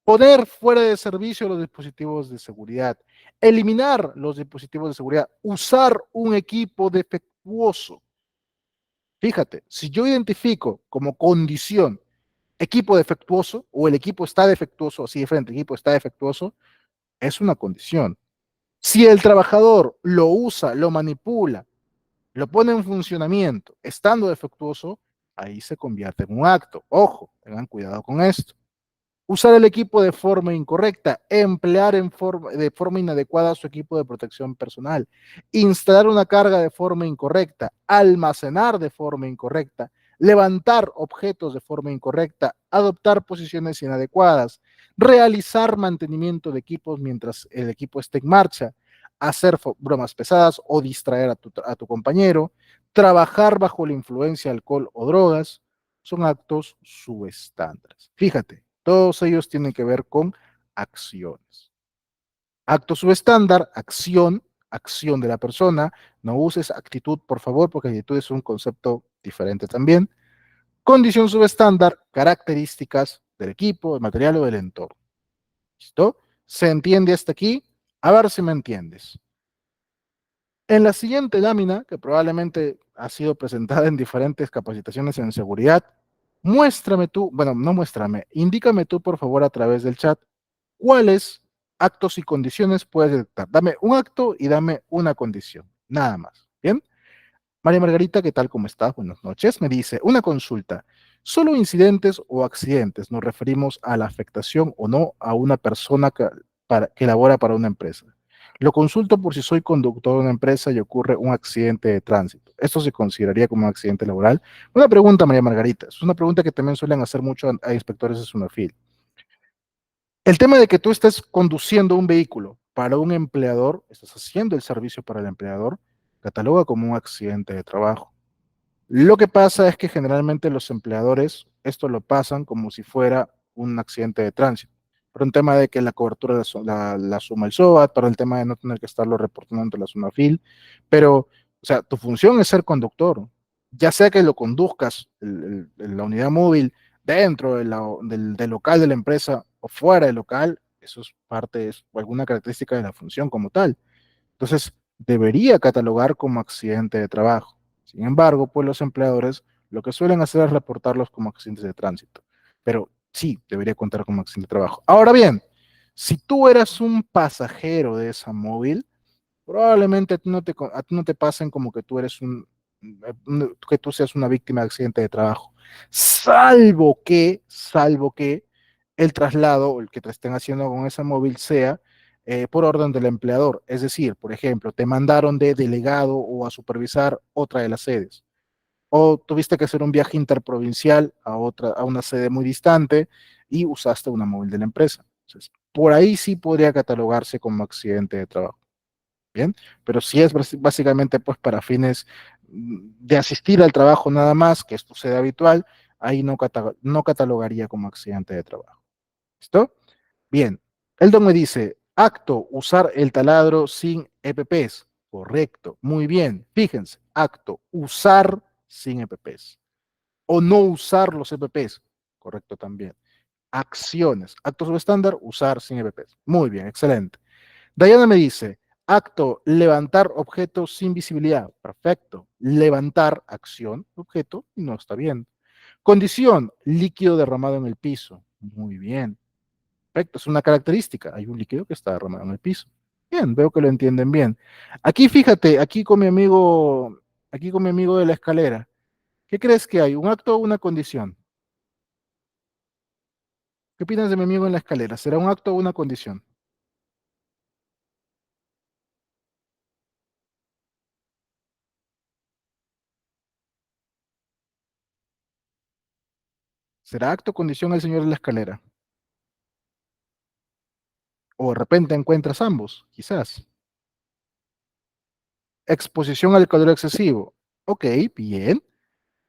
Speaker 1: Poner fuera de servicio los dispositivos de seguridad, eliminar los dispositivos de seguridad, usar un equipo defectuoso. Fíjate, si yo identifico como condición equipo defectuoso o el equipo está defectuoso, así de frente, el equipo está defectuoso, es una condición. Si el trabajador lo usa, lo manipula, lo pone en funcionamiento, estando defectuoso, ahí se convierte en un acto. Ojo, tengan cuidado con esto. Usar el equipo de forma incorrecta, emplear de forma inadecuada su equipo de protección personal, instalar una carga de forma incorrecta, almacenar de forma incorrecta, levantar objetos de forma incorrecta, adoptar posiciones inadecuadas, realizar mantenimiento de equipos mientras el equipo esté en marcha, hacer bromas pesadas o distraer a tu compañero, trabajar bajo la influencia de alcohol o drogas, son actos subestándares. Fíjate, todos ellos tienen que ver con acciones. Acto subestándar, acción, acción de la persona. No uses actitud, por favor, porque actitud es un concepto diferente también. Condición subestándar, características del equipo, del material o del entorno. ¿Listo? ¿Se entiende hasta aquí? A ver si me entiendes. En la siguiente lámina, que probablemente ha sido presentada en diferentes capacitaciones en seguridad, muéstrame tú, bueno, no muéstrame, indícame tú por favor a través del chat cuáles actos y condiciones puedes detectar. Dame un acto y dame una condición, nada más. ¿Bien? María Margarita, ¿qué tal? ¿Cómo estás? Buenas noches. Me dice, una consulta. ¿Solo incidentes o accidentes nos referimos a la afectación o no a una persona que labora para una empresa? Lo consulto por si soy conductor de una empresa y ocurre un accidente de tránsito. ¿Esto se consideraría como un accidente laboral? Una pregunta, María Margarita. Es una pregunta que también suelen hacer mucho a inspectores de SUNAFIL. El tema de que tú estés conduciendo un vehículo para un empleador, estás haciendo el servicio para el empleador, cataloga como un accidente de trabajo. Lo que pasa es que generalmente los empleadores esto lo pasan como si fuera un accidente de tránsito, por un tema de que la cobertura la suma el SOAT, para el tema de no tener que estarlo reportando ante la SUNAFIL, pero, o sea, tu función es ser conductor, ya sea que lo conduzcas la unidad móvil dentro del local de la empresa o fuera del local, eso es parte, es alguna característica de la función como tal. Entonces, debería catalogar como accidente de trabajo. Sin embargo, pues los empleadores lo que suelen hacer es reportarlos como accidentes de tránsito. Pero sí, debería contar como accidente de trabajo. Ahora bien, si tú eras un pasajero de esa móvil, probablemente a ti no te pasen como que tú eres que tú seas una víctima de accidente de trabajo. Salvo que el traslado o el que te estén haciendo con esa móvil sea por orden del empleador. Es decir, por ejemplo, te mandaron de delegado o a supervisar otra de las sedes. O tuviste que hacer un viaje interprovincial a una sede muy distante y usaste una móvil de la empresa. Entonces, por ahí sí podría catalogarse como accidente de trabajo. Bien, pero sí es básicamente pues para fines de asistir al trabajo nada más, que es tu sede habitual, ahí no catalogaría como accidente de trabajo. ¿Listo? Bien. Eldon me dice, acto, usar el taladro sin EPPs. Correcto, muy bien. Fíjense, acto, usar sin EPPs. O no usar los EPPs. Correcto también. Acciones, acto subestándar, usar sin EPPs. Muy bien, excelente. Diana me dice, acto, levantar objeto sin visibilidad. Perfecto. Levantar, acción, objeto, y no está bien. Condición, líquido derramado en el piso. Muy bien. Perfecto, es una característica. Hay un líquido que está derramado en el piso. Bien, veo que lo entienden bien. Aquí fíjate, aquí con mi amigo de la escalera. ¿Qué crees que hay? ¿Un acto o una condición? ¿Qué opinas de mi amigo en la escalera? ¿Será un acto o una condición? ¿Será acto o condición el señor en la escalera? O de repente encuentras ambos, quizás. Exposición al calor excesivo. Ok, bien.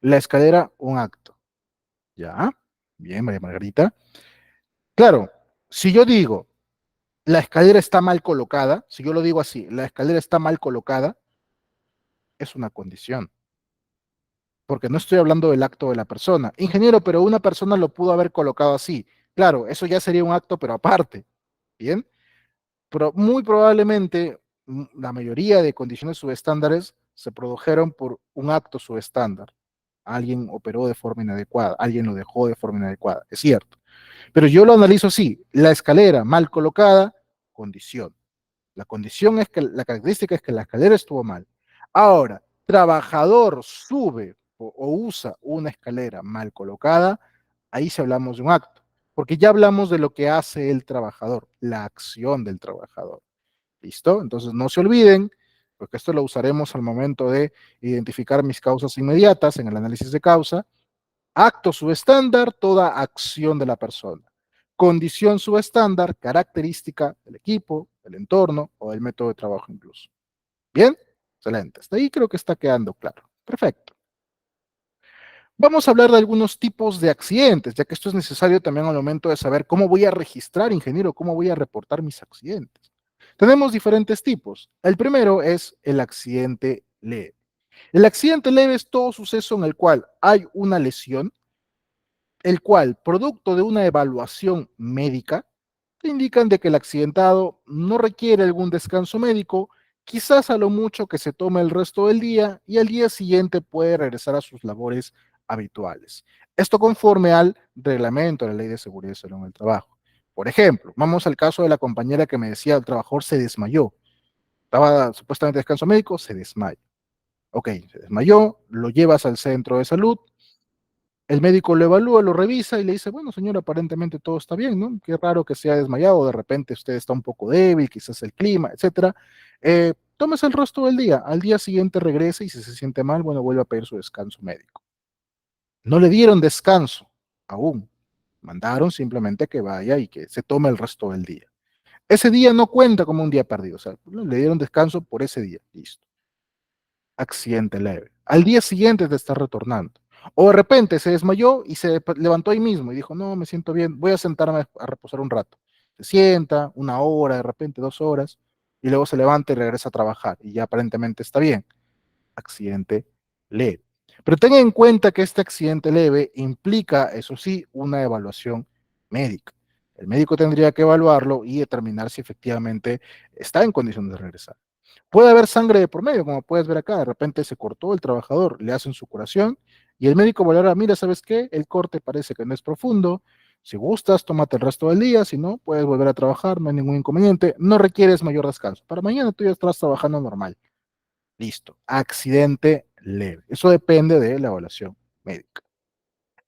Speaker 1: La escalera, un acto. Ya. Bien, María Margarita. Claro, si yo digo, la escalera está mal colocada, si yo lo digo así, la escalera está mal colocada, es una condición, porque no estoy hablando del acto de la persona. Ingeniero, pero una persona lo pudo haber colocado así. Claro, eso ya sería un acto, pero aparte. Bien, pero muy probablemente la mayoría de condiciones subestándares se produjeron por un acto subestándar. Alguien operó de forma inadecuada, alguien lo dejó de forma inadecuada, es cierto. Pero yo lo analizo así, la escalera mal colocada, condición. La condición es que la característica es que la escalera estuvo mal. Ahora, trabajador sube o usa una escalera mal colocada, ahí sí hablamos de un acto, porque ya hablamos de lo que hace el trabajador, la acción del trabajador. ¿Listo? Entonces no se olviden, porque esto lo usaremos al momento de identificar mis causas inmediatas en el análisis de causa. Acto subestándar, toda acción de la persona. Condición subestándar, característica del equipo, del entorno o del método de trabajo incluso. Bien, excelente. Hasta ahí creo que está quedando claro. Perfecto. Vamos a hablar de algunos tipos de accidentes, ya que esto es necesario también al momento de saber cómo voy a registrar, ingeniero, cómo voy a reportar mis accidentes. Tenemos diferentes tipos. El primero es el accidente leve. El accidente leve es todo suceso en el cual hay una lesión, el cual, producto de una evaluación médica, te indican de que el accidentado no requiere algún descanso médico, quizás a lo mucho que se tome el resto del día y al día siguiente puede regresar a sus labores habituales. Esto conforme al reglamento de la Ley de Seguridad y Salud en el Trabajo. Por ejemplo, vamos al caso de la compañera que me decía el trabajador se desmayó. Estaba supuestamente descanso médico, se desmaya. Ok, se desmayó, lo llevas al centro de salud, el médico lo evalúa, lo revisa y le dice, bueno, señor, aparentemente todo está bien, ¿no? Qué raro que se haya desmayado, de repente usted está un poco débil, quizás el clima, etcétera. Tómese el resto del día, al día siguiente regrese y si se siente mal, bueno, vuelve a pedir su descanso médico. No le dieron descanso aún, mandaron simplemente que vaya y que se tome el resto del día. Ese día no cuenta como un día perdido, o sea, le dieron descanso por ese día, listo. Accidente leve. Al día siguiente te está retornando. O de repente se desmayó y se levantó ahí mismo y dijo, no, me siento bien, voy a sentarme a reposar un rato. Se sienta, una hora, de repente 2 horas, y luego se levanta y regresa a trabajar y ya aparentemente está bien. Accidente leve. Pero tenga en cuenta que este accidente leve implica, eso sí, una evaluación médica. El médico tendría que evaluarlo y determinar si efectivamente está en condiciones de regresar. Puede haber sangre de por medio, como puedes ver acá, de repente se cortó el trabajador, le hacen su curación y el médico valora, mira, ¿sabes qué? El corte parece que no es profundo, si gustas, tómate el resto del día, si no, puedes volver a trabajar, no hay ningún inconveniente, no requieres mayor descanso. Para mañana tú ya estás trabajando normal. Listo. Accidente leve. Eso depende de la evaluación médica.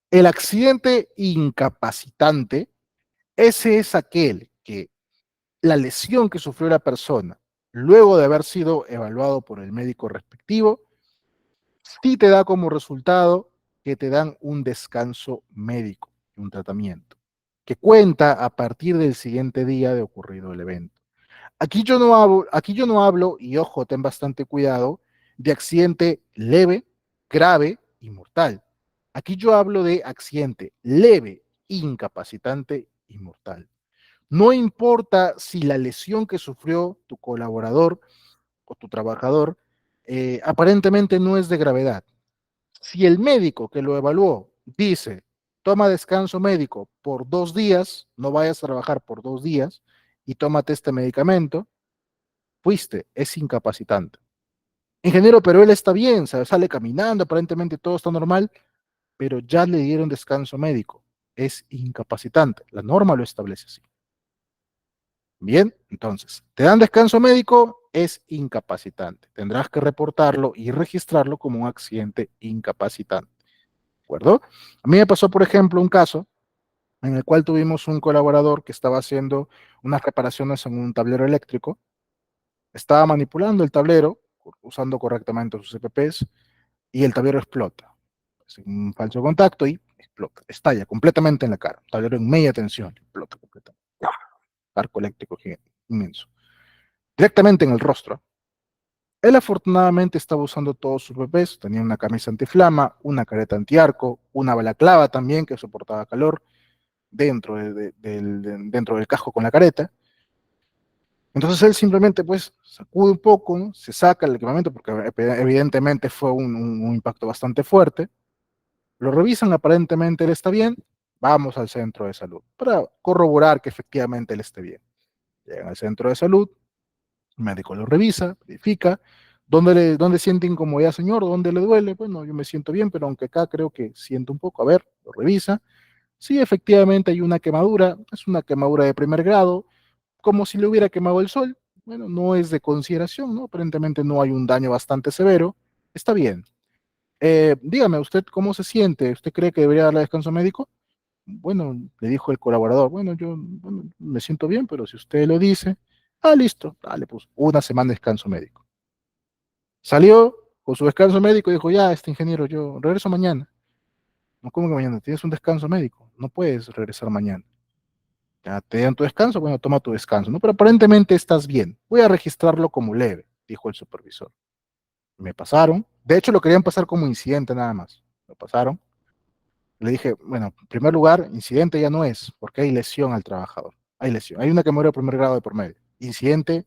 Speaker 1: El accidente incapacitante, ese es aquel que la lesión que sufrió la persona, luego de haber sido evaluado por el médico respectivo, sí te da como resultado que te dan un descanso médico, un tratamiento, que cuenta a partir del siguiente día de ocurrido el evento. Aquí yo no hablo, y ojo, ten bastante cuidado, de accidente leve, grave y mortal. Aquí yo hablo de accidente leve, incapacitante y mortal. No importa si la lesión que sufrió tu colaborador o tu trabajador aparentemente no es de gravedad. Si el médico que lo evaluó dice, toma descanso médico por 2 días, no vayas a trabajar por 2 días y tómate este medicamento, fuiste, es incapacitante. Ingeniero, pero él está bien, sale caminando, aparentemente todo está normal, pero ya le dieron descanso médico. Es incapacitante. La norma lo establece así. Bien, entonces, te dan descanso médico, es incapacitante. Tendrás que reportarlo y registrarlo como un accidente incapacitante. ¿De acuerdo? A mí me pasó, por ejemplo, un caso en el cual tuvimos un colaborador que estaba haciendo unas reparaciones en un tablero eléctrico, estaba manipulando el tablero, usando correctamente sus EPPs, y el tablero explota. Es un falso contacto y explota, estalla completamente en la cara. Tablero en media tensión, explota completamente. Arco eléctrico inmenso. Directamente en el rostro. Él afortunadamente estaba usando todos sus EPPs, tenía una camisa antiflama, una careta antiarco, una balaclava también que soportaba calor dentro del casco con la careta. Entonces él simplemente pues sacude un poco, ¿no? Se saca el equipamiento porque evidentemente fue un impacto bastante fuerte. Lo revisan, aparentemente él está bien, vamos al centro de salud para corroborar que efectivamente él esté bien. Llegan al centro de salud, el médico lo revisa, verifica, ¿dónde siente incomodidad, señor? ¿Dónde le duele? Bueno, yo me siento bien, pero aunque acá creo que siento un poco, a ver, lo revisa. Sí, efectivamente hay una quemadura, es una quemadura de primer grado, como si le hubiera quemado el sol. Bueno, no es de consideración, ¿no? Aparentemente no hay un daño bastante severo, está bien. Dígame, ¿usted cómo se siente? ¿Usted cree que debería darle descanso médico? Bueno, le dijo el colaborador, bueno, yo me siento bien, pero si usted lo dice, listo, dale, pues 1 semana de descanso médico. Salió con su descanso médico y dijo, ya, este ingeniero, yo regreso mañana. No, ¿cómo que mañana? Tienes un descanso médico, no puedes regresar mañana. Ya te dan tu descanso, bueno, toma tu descanso, ¿no? Pero aparentemente estás bien. Voy a registrarlo como leve, dijo el supervisor. Me pasaron, de hecho lo querían pasar como incidente nada más. Lo pasaron. Le dije, bueno, en primer lugar, incidente ya no es, porque hay lesión al trabajador. Hay lesión. Hay una quemadura de primer grado de por medio. Incidente,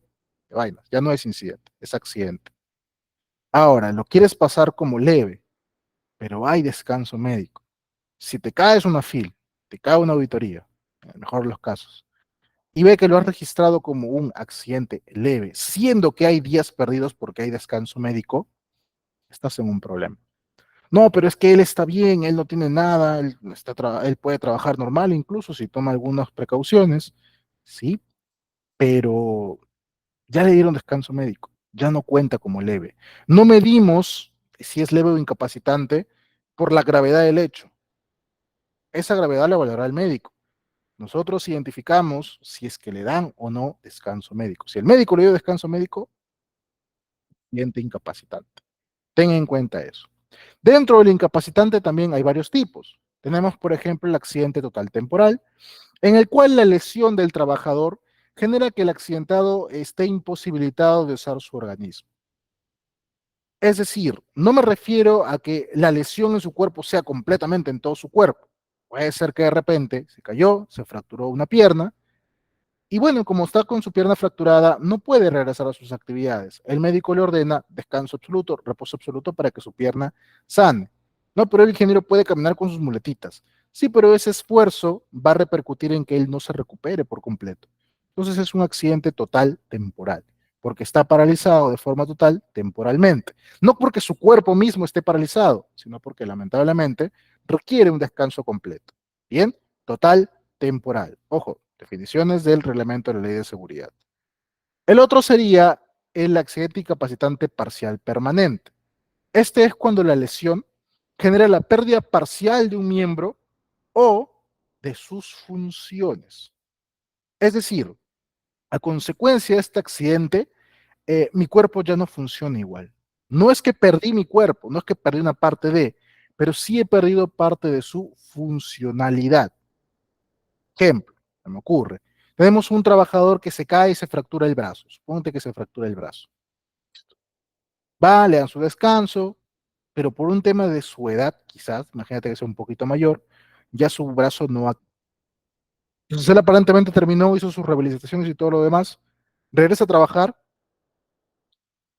Speaker 1: de vainas. Ya no es incidente, es accidente. Ahora, lo quieres pasar como leve, pero hay descanso médico. Si te caes una fil, te cae una auditoría, en el mejor de los casos, y ve que lo has registrado como un accidente leve, siendo que hay días perdidos porque hay descanso médico, estás en un problema. No, pero es que él está bien, él no tiene nada, él puede trabajar normal incluso si toma algunas precauciones, sí, pero ya le dieron descanso médico, ya no cuenta como leve. No medimos si es leve o incapacitante por la gravedad del hecho. Esa gravedad la valorará el médico. Nosotros identificamos si es que le dan o no descanso médico. Si el médico le dio descanso médico, accidente incapacitante. Ten en cuenta eso. Dentro del incapacitante también hay varios tipos. Tenemos, por ejemplo, el accidente total temporal, en el cual la lesión del trabajador genera que el accidentado esté imposibilitado de usar su organismo. Es decir, no me refiero a que la lesión en su cuerpo sea completamente en todo su cuerpo. Puede ser que de repente se cayó, se fracturó una pierna, y bueno, como está con su pierna fracturada, no puede regresar a sus actividades. El médico le ordena descanso absoluto, reposo absoluto para que su pierna sane. No, pero el ingeniero puede caminar con sus muletitas. Sí, pero ese esfuerzo va a repercutir en que él no se recupere por completo. Entonces es un accidente total temporal, porque está paralizado de forma total temporalmente. No porque su cuerpo mismo esté paralizado, sino porque lamentablemente requiere un descanso completo. Bien, total temporal. Ojo, definiciones del reglamento de la ley de seguridad. El otro sería el accidente incapacitante parcial permanente. Este es cuando la lesión genera la pérdida parcial de un miembro o de sus funciones. Es decir, a consecuencia de este accidente, mi cuerpo ya no funciona igual. No es que perdí mi cuerpo, no es que perdí una parte de, pero sí he perdido parte de su funcionalidad. Ejemplo, se me ocurre. Tenemos un trabajador que se cae y se fractura el brazo. Suponte que se fractura el brazo. Va, le dan su descanso, pero por un tema de su edad, quizás, imagínate que sea un poquito mayor, ya su brazo no ha... Entonces él aparentemente terminó, hizo sus rehabilitaciones y todo lo demás, regresa a trabajar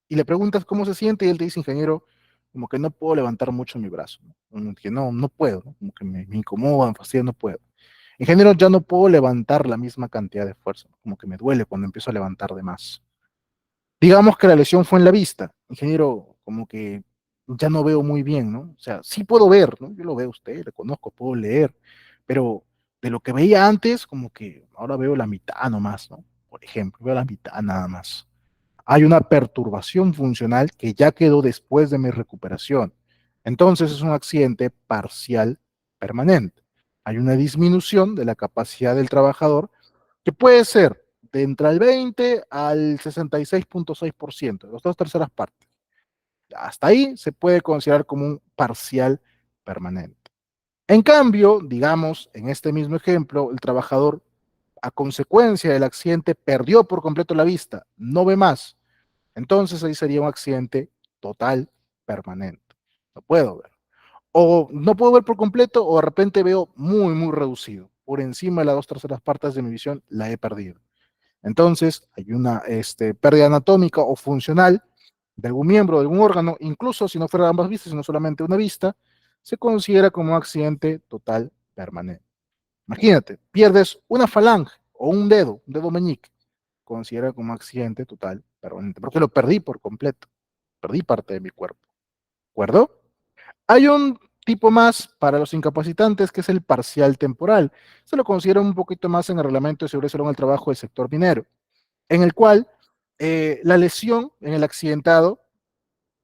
Speaker 1: y le preguntas cómo se siente y él te dice, ingeniero, como que no puedo levantar mucho mi brazo, ¿no? Como que no puedo, ¿no? Como que me incomoda, me fastidia, no puedo. Ingeniero, ya no puedo levantar la misma cantidad de fuerza, ¿no? Como que me duele cuando empiezo a levantar de más. Digamos que la lesión fue en la vista, ingeniero, como que ya no veo muy bien, ¿no? O sea, sí puedo ver, ¿no? Yo lo veo a usted, le conozco, puedo leer, pero de lo que veía antes, como que ahora veo la mitad nomás, ¿no? Por ejemplo, veo la mitad nada más. Hay una perturbación funcional que ya quedó después de mi recuperación. Entonces es un accidente parcial permanente. Hay una disminución de la capacidad del trabajador que puede ser de entre el 20 al 66.6%, las dos terceras partes. Hasta ahí se puede considerar como un parcial permanente. En cambio, digamos, en este mismo ejemplo, el trabajador a consecuencia del accidente perdió por completo la vista, no ve más. Entonces ahí sería un accidente total permanente. No puedo ver. O no puedo ver por completo o de repente veo muy reducido. Por encima de las dos terceras partes de mi visión la he perdido. Entonces, hay una pérdida anatómica o funcional de algún miembro, de algún órgano, incluso si no fuera ambas vistas, sino solamente una vista, se considera como un accidente total permanente. Imagínate, pierdes una falange o un dedo meñique, considera como un accidente total permanente, porque lo perdí por completo, perdí parte de mi cuerpo, ¿de acuerdo? Hay un tipo más para los incapacitantes que es el parcial temporal. Se lo considera un poquito más en el reglamento de seguridad y salud en el trabajo del sector minero en el cual la lesión en el accidentado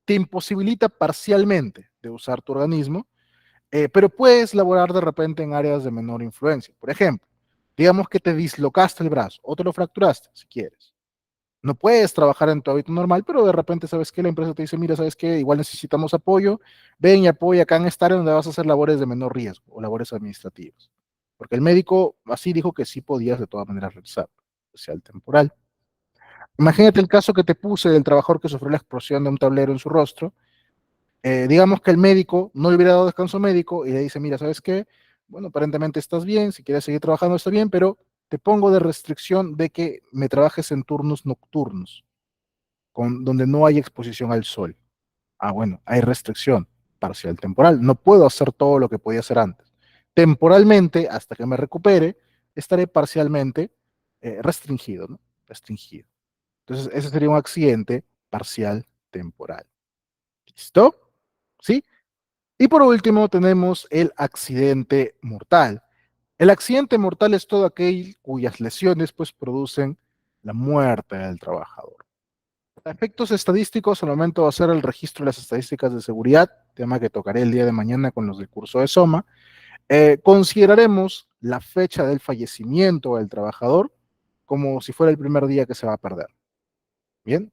Speaker 1: te imposibilita parcialmente de usar tu organismo, pero puedes laborar de repente en áreas de menor influencia. Por ejemplo, digamos que te dislocaste el brazo o te lo fracturaste, si quieres. No puedes trabajar en tu hábito normal, pero de repente sabes que la empresa te dice, mira, sabes que igual necesitamos apoyo, ven y apoya acá en esta área donde vas a hacer labores de menor riesgo o labores administrativas. Porque el médico así dijo que sí podías de todas maneras realizar, sea el temporal. Imagínate el caso que te puse del trabajador que sufrió la explosión de un tablero en su rostro. Digamos que el médico no le hubiera dado descanso médico y le dice, mira, ¿sabes qué? Bueno, aparentemente estás bien, si quieres seguir trabajando está bien, pero te pongo de restricción de que me trabajes en turnos nocturnos, donde no hay exposición al sol. Ah, bueno, hay restricción parcial temporal. No puedo hacer todo lo que podía hacer antes. Temporalmente, hasta que me recupere, estaré parcialmente restringido, ¿no? Restringido. Entonces, ese sería un accidente parcial temporal. ¿Listo? ¿Sí? Y por último, tenemos el accidente mortal. El accidente mortal es todo aquel cuyas lesiones pues producen la muerte del trabajador. A efectos estadísticos, al momento de hacer el registro de las estadísticas de seguridad, tema que tocaré el día de mañana con los del curso de SOMA, consideraremos la fecha del fallecimiento del trabajador como si fuera el primer día que se va a perder. Bien,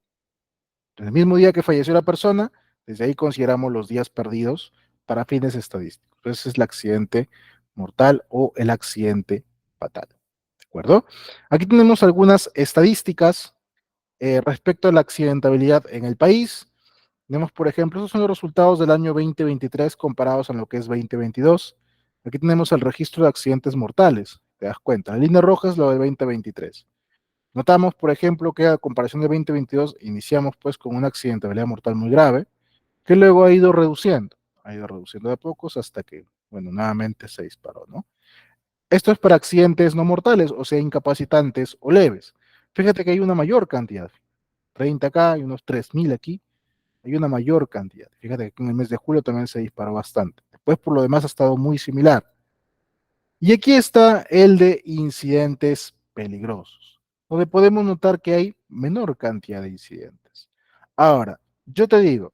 Speaker 1: el mismo día que falleció la persona, desde ahí consideramos los días perdidos para fines estadísticos. Ese es el accidente mortal o el accidente fatal. ¿De acuerdo? Aquí tenemos algunas estadísticas respecto a la accidentabilidad en el país. Tenemos, por ejemplo, esos son los resultados del año 2023 comparados a lo que es 2022. Aquí tenemos el registro de accidentes mortales. ¿Te das cuenta? La línea roja es lo del 2023. Notamos, por ejemplo, que a comparación de 2022 iniciamos pues con una accidentabilidad mortal muy grave, que luego ha ido reduciendo de pocos hasta que, bueno, nuevamente se disparó, ¿no? Esto es para accidentes no mortales, o sea, incapacitantes o leves. Fíjate que hay una mayor cantidad, 30 acá y unos 3.000 aquí, hay una mayor cantidad. Fíjate que en el mes de julio también se disparó bastante. Después, por lo demás, ha estado muy similar. Y aquí está el de incidentes peligrosos, donde podemos notar que hay menor cantidad de incidentes. Ahora, yo te digo,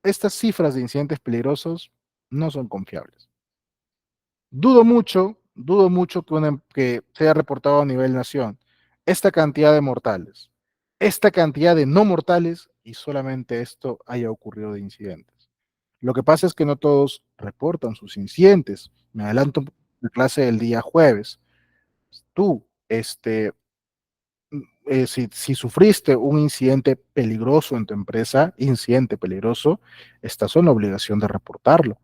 Speaker 1: estas cifras de incidentes peligrosos no son confiables. Dudo mucho que, que se haya reportado a nivel nación esta cantidad de mortales, esta cantidad de no mortales y solamente esto haya ocurrido de incidentes. Lo que pasa es que no todos reportan sus incidentes. Me adelanto la clase del día jueves. Tú, si sufriste un incidente peligroso en tu empresa, incidente peligroso, estás en la obligación de reportarlo.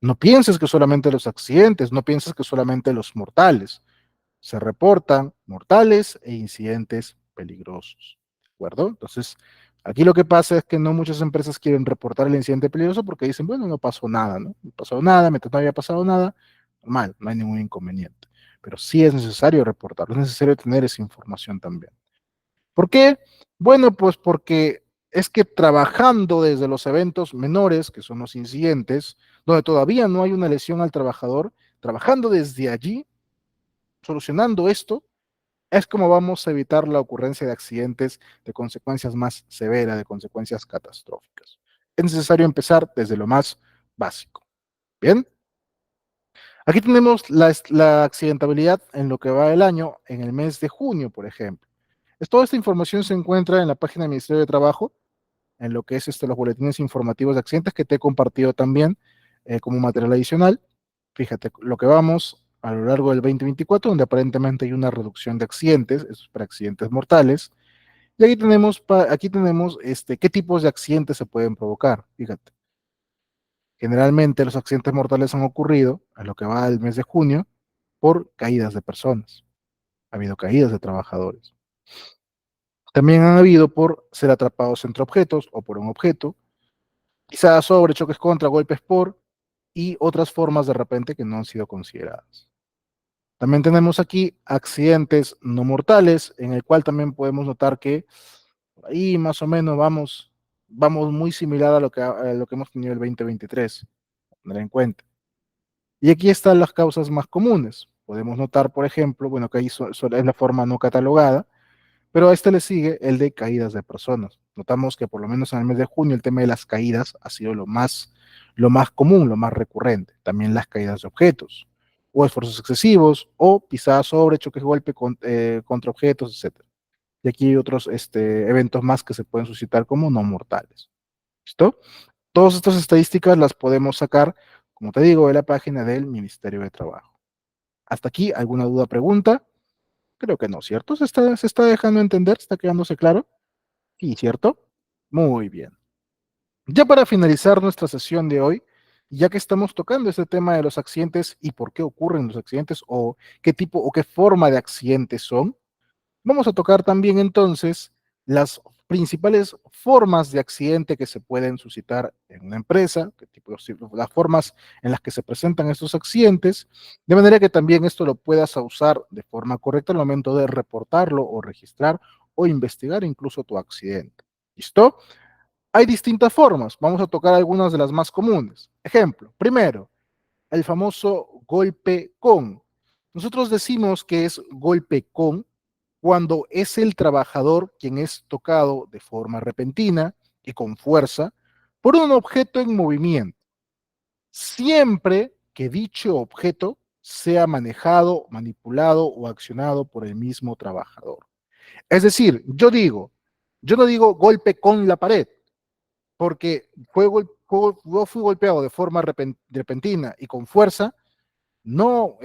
Speaker 1: No pienses que solamente los accidentes, no pienses que solamente los mortales. Se reportan mortales e incidentes peligrosos. ¿De acuerdo? Entonces, aquí lo que pasa es que no muchas empresas quieren reportar el incidente peligroso porque dicen, bueno, no pasó nada, ¿no? No pasó nada, mientras no había pasado nada, normal, no hay ningún inconveniente. Pero sí es necesario reportarlo, es necesario tener esa información también. ¿Por qué? Bueno, pues porque es que trabajando desde los eventos menores, que son los incidentes, donde todavía no hay una lesión al trabajador, trabajando desde allí, solucionando esto, es como vamos a evitar la ocurrencia de accidentes de consecuencias más severas, de consecuencias catastróficas. Es necesario empezar desde lo más básico. Bien, aquí tenemos la accidentabilidad en lo que va el año, en el mes de junio, por ejemplo. Toda esta información se encuentra en la página del Ministerio de Trabajo, en lo que es los boletines informativos de accidentes que te he compartido también como material adicional. Fíjate lo que vamos a lo largo del 2024, donde aparentemente hay una reducción de accidentes, eso es para accidentes mortales. Y aquí tenemos qué tipos de accidentes se pueden provocar. Fíjate, generalmente los accidentes mortales han ocurrido a lo que va del mes de junio por caídas de personas. Ha habido caídas de trabajadores. También han habido por ser atrapados entre objetos o por un objeto, quizás sobre choques contra, golpes por y otras formas de repente que no han sido consideradas. También tenemos aquí accidentes no mortales, en el cual también podemos notar que ahí más o menos vamos muy similar a lo que hemos tenido el 2023, tener en cuenta. Y aquí están las causas más comunes. Podemos notar, por ejemplo, bueno, que ahí es la forma no catalogada, pero a este le sigue el de caídas de personas. Notamos que por lo menos en el mes de junio el tema de las caídas ha sido lo más común, lo más recurrente. También las caídas de objetos, o esfuerzos excesivos, o pisadas sobre, choques, golpe contra objetos, etc. Y aquí hay otros eventos más que se pueden suscitar como no mortales. ¿Listo? Todas estas estadísticas las podemos sacar, como te digo, de la página del Ministerio de Trabajo. ¿Hasta aquí alguna duda, pregunta? Creo que no, ¿cierto? Se está dejando entender? ¿Está quedándose claro? Sí, ¿cierto? Muy bien. Ya para finalizar nuestra sesión de hoy, ya que estamos tocando este tema de los accidentes y por qué ocurren los accidentes o qué tipo o qué forma de accidentes son, vamos a tocar también entonces las principales formas de accidente que se pueden suscitar en una empresa, las formas en las que se presentan estos accidentes, de manera que también esto lo puedas usar de forma correcta al momento de reportarlo o registrar o investigar incluso tu accidente. ¿Listo? Hay distintas formas. Vamos a tocar algunas de las más comunes. Ejemplo, primero, el famoso golpe con. Nosotros decimos que es golpe con cuando es el trabajador quien es tocado de forma repentina y con fuerza por un objeto en movimiento, siempre que dicho objeto sea manejado, manipulado o accionado por el mismo trabajador. Es decir, yo no digo golpe con la pared, porque yo fui golpeado de forma repentina y con fuerza, no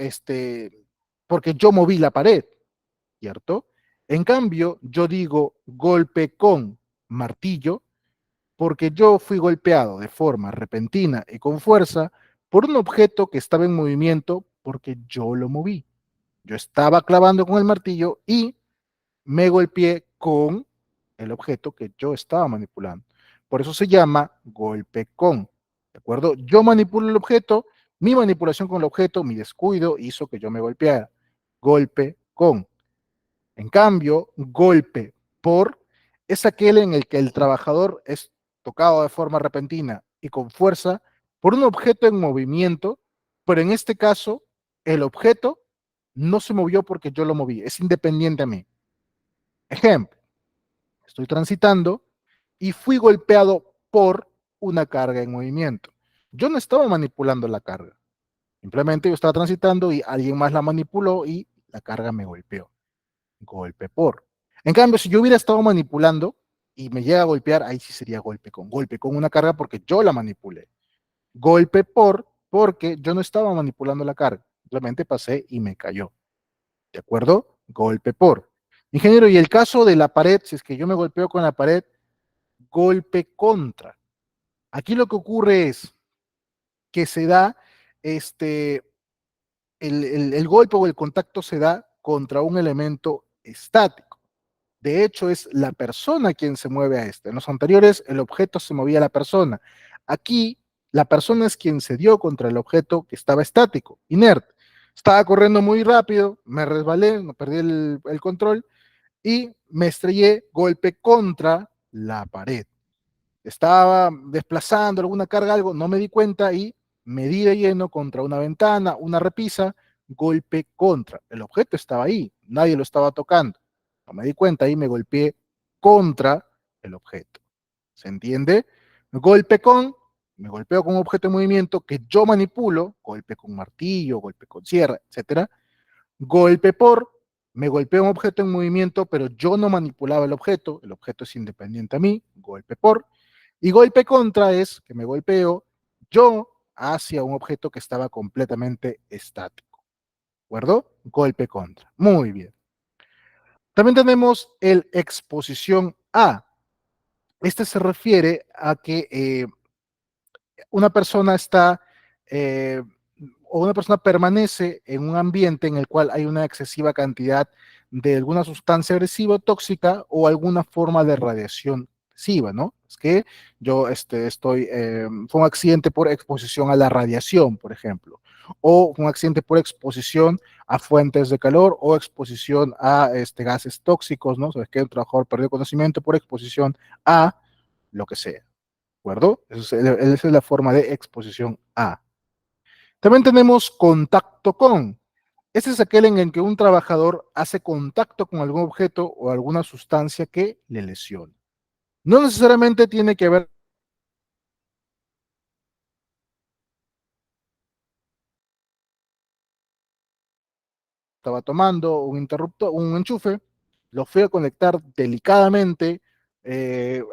Speaker 1: porque yo moví la pared, ¿cierto? En cambio, yo digo golpe con martillo porque yo fui golpeado de forma repentina y con fuerza por un objeto que estaba en movimiento porque yo lo moví. Yo estaba clavando con el martillo y me golpeé con el objeto que yo estaba manipulando. Por eso se llama golpe con. ¿De acuerdo? Yo manipulo el objeto, mi manipulación con el objeto, mi descuido hizo que yo me golpeara. Golpe con. En cambio, golpe por es aquel en el que el trabajador es tocado de forma repentina y con fuerza por un objeto en movimiento, pero en este caso el objeto no se movió porque yo lo moví, es independiente a mí. Ejemplo, estoy transitando y fui golpeado por una carga en movimiento. Yo no estaba manipulando la carga, simplemente yo estaba transitando y alguien más la manipuló y la carga me golpeó. Golpe por. En cambio, si yo hubiera estado manipulando y me llega a golpear, ahí sí sería golpe con una carga porque yo la manipulé. Golpe por, porque yo no estaba manipulando la carga, simplemente pasé y me cayó. ¿De acuerdo? Golpe por. Ingeniero, y el caso de la pared, si es que yo me golpeo con la pared, golpe contra. Aquí lo que ocurre es que se da este, el golpe o el contacto se da contra un elemento estático. De hecho, es la persona quien se mueve a este. En los anteriores, el objeto se movía a la persona. Aquí, la persona es quien se dio contra el objeto que estaba estático, inerte. Estaba corriendo muy rápido, me resbalé, me perdí el control y me estrellé golpe contra la pared. Estaba desplazando alguna carga, algo, no me di cuenta y me di de lleno contra una ventana, una repisa, golpe contra. El objeto estaba ahí, nadie lo estaba tocando. No me di cuenta y me golpeé contra el objeto. ¿Se entiende? Golpe con, me golpeo con un objeto en movimiento que yo manipulo, golpe con martillo, golpe con sierra, etcétera. Golpe por, me golpeo un objeto en movimiento, pero yo no manipulaba el objeto es independiente a mí, golpe por. Y golpe contra es que me golpeo yo hacia un objeto que estaba completamente estático. ¿De acuerdo? Golpe contra. Muy bien. También tenemos el exposición a. Este se refiere a que una persona está eh, o una persona permanece en un ambiente en el cual hay una excesiva cantidad de alguna sustancia agresiva o tóxica o alguna forma de radiación agresiva, ¿no? Es que yo fue un accidente por exposición a la radiación, por ejemplo, o un accidente por exposición a fuentes de calor o exposición a gases tóxicos, ¿no? Sabes que un trabajador perdió conocimiento por exposición a lo que sea. ¿De acuerdo? Esa es la forma de exposición a. También tenemos contacto con. Este es aquel en el que un trabajador hace contacto con algún objeto o alguna sustancia que le lesiona. No necesariamente tiene que ver. Estaba tomando un interruptor, un enchufe, lo fui a conectar delicadamente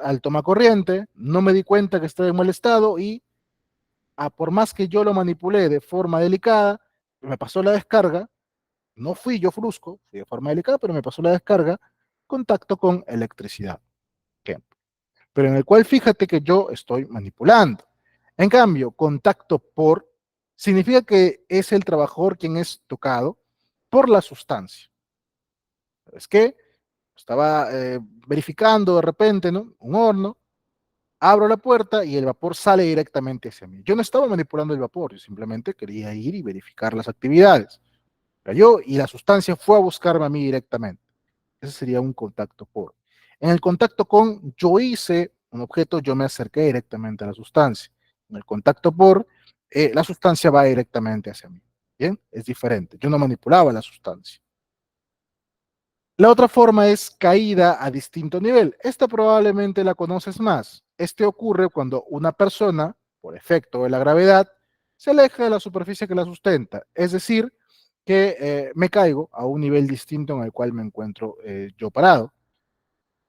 Speaker 1: al tomacorriente, no me di cuenta que estaba en mal estado y por más que yo lo manipulé de forma delicada, me pasó la descarga. No fui yo frusco, fui de forma delicada, pero me pasó la descarga, contacto con electricidad, ejemplo. Pero en el cual fíjate que yo estoy manipulando. En cambio, contacto por significa que es el trabajador quien es tocado por la sustancia. Es que estaba verificando de repente, ¿no? Un horno, abro la puerta y el vapor sale directamente hacia mí. Yo no estaba manipulando el vapor, yo simplemente quería ir y verificar las actividades. Cayó y la sustancia fue a buscarme a mí directamente. Ese sería un contacto por. En el contacto con, yo hice un objeto, yo me acerqué directamente a la sustancia. En el contacto por, la sustancia va directamente hacia mí. Bien, es diferente. Yo no manipulaba la sustancia. La otra forma es caída a distinto nivel. Esta probablemente la conoces más. Este ocurre cuando una persona, por efecto de la gravedad, se aleja de la superficie que la sustenta. Es decir, que me caigo a un nivel distinto en el cual me encuentro yo parado,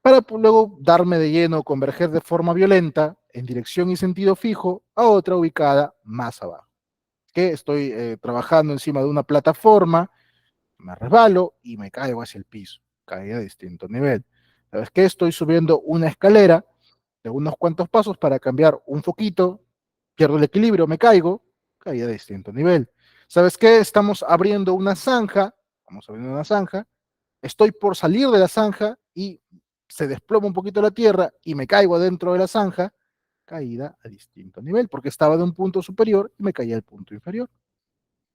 Speaker 1: para luego darme de lleno o converger de forma violenta en dirección y sentido fijo a otra ubicada más abajo. Que estoy trabajando encima de una plataforma, me resbalo y me caigo hacia el piso, caída a distinto nivel. ¿Sabes qué? Estoy subiendo una escalera de unos cuantos pasos para cambiar un foquito, pierdo el equilibrio, me caigo, caída a distinto nivel. ¿Sabes qué? Estamos abriendo una zanja, vamos abriendo una zanja, estoy por salir de la zanja y se desploma un poquito la tierra y me caigo adentro de la zanja, caída a distinto nivel, porque estaba de un punto superior y me caía al punto inferior.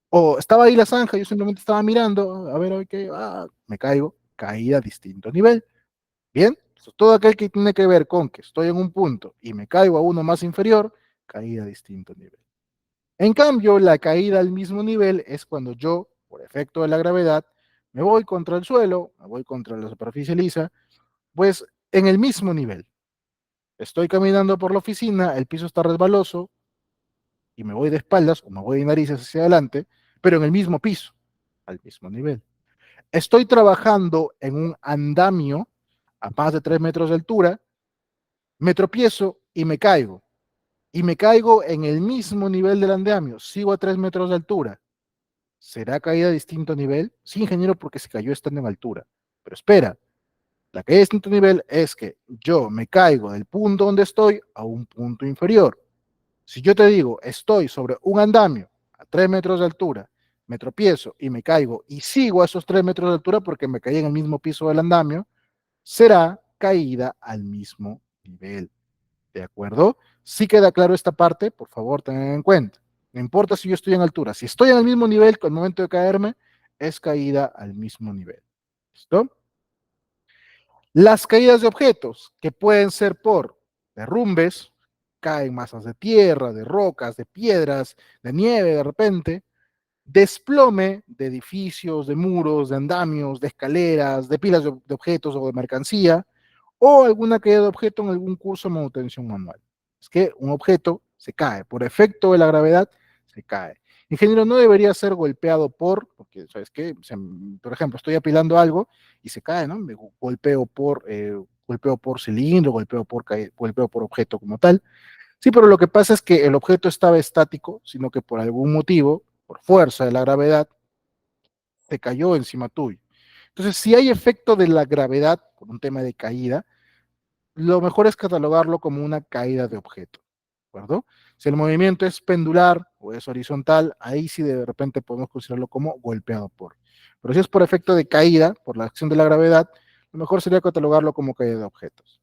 Speaker 1: O estaba ahí la zanja, yo simplemente estaba mirando, a ver qué, me caigo, caída a distinto nivel. Bien, entonces, todo aquel que tiene que ver con que estoy en un punto y me caigo a uno más inferior, caída a distinto nivel. En cambio, la caída al mismo nivel es cuando yo, por efecto de la gravedad, me voy contra el suelo, me voy contra la superficie lisa, pues en el mismo nivel. Estoy caminando por la oficina, el piso está resbaloso y me voy de espaldas o me voy de narices hacia adelante, pero en el mismo piso, al mismo nivel. Estoy trabajando en un andamio a más de 3 metros de altura, me tropiezo y me caigo. Y me caigo en el mismo nivel del andamio, sigo a 3 metros de altura. ¿Será caída a distinto nivel? Sí, ingeniero, porque se cayó estando en altura. Pero espera, La caída de distinto nivel es que yo me caigo del punto donde estoy a un punto inferior. Si yo te digo, estoy sobre un andamio a 3 metros de altura, me tropiezo y me caigo y sigo a esos 3 metros de altura porque me caí en el mismo piso del andamio, será caída al mismo nivel. ¿De acuerdo? Si queda claro esta parte, por favor, tengan en cuenta. No importa si yo estoy en altura, si estoy en el mismo nivel con el momento de caerme, es caída al mismo nivel. ¿Listo? Las caídas de objetos, que pueden ser por derrumbes, caen masas de tierra, de rocas, de piedras, de nieve de repente, desplome de edificios, de muros, de andamios, de escaleras, de pilas de objetos o de mercancía, o alguna caída de objeto en algún curso de manutención manual. Es que un objeto se cae, por efecto de la gravedad, se cae. Ingeniero, no debería ser golpeado porque, ¿sabes qué? Por ejemplo, estoy apilando algo y se cae, ¿no? Me golpeo por cilindro, golpeo por objeto como tal. Sí, pero lo que pasa es que el objeto estaba estático, sino que por algún motivo, por fuerza de la gravedad, se cayó encima tuyo. Entonces, si hay efecto de la gravedad por un tema de caída, lo mejor es catalogarlo como una caída de objeto, ¿de acuerdo? Si el movimiento es pendular o es horizontal, ahí sí de repente podemos considerarlo como golpeado por. Pero si es por efecto de caída, por la acción de la gravedad, lo mejor sería catalogarlo como caída de objetos.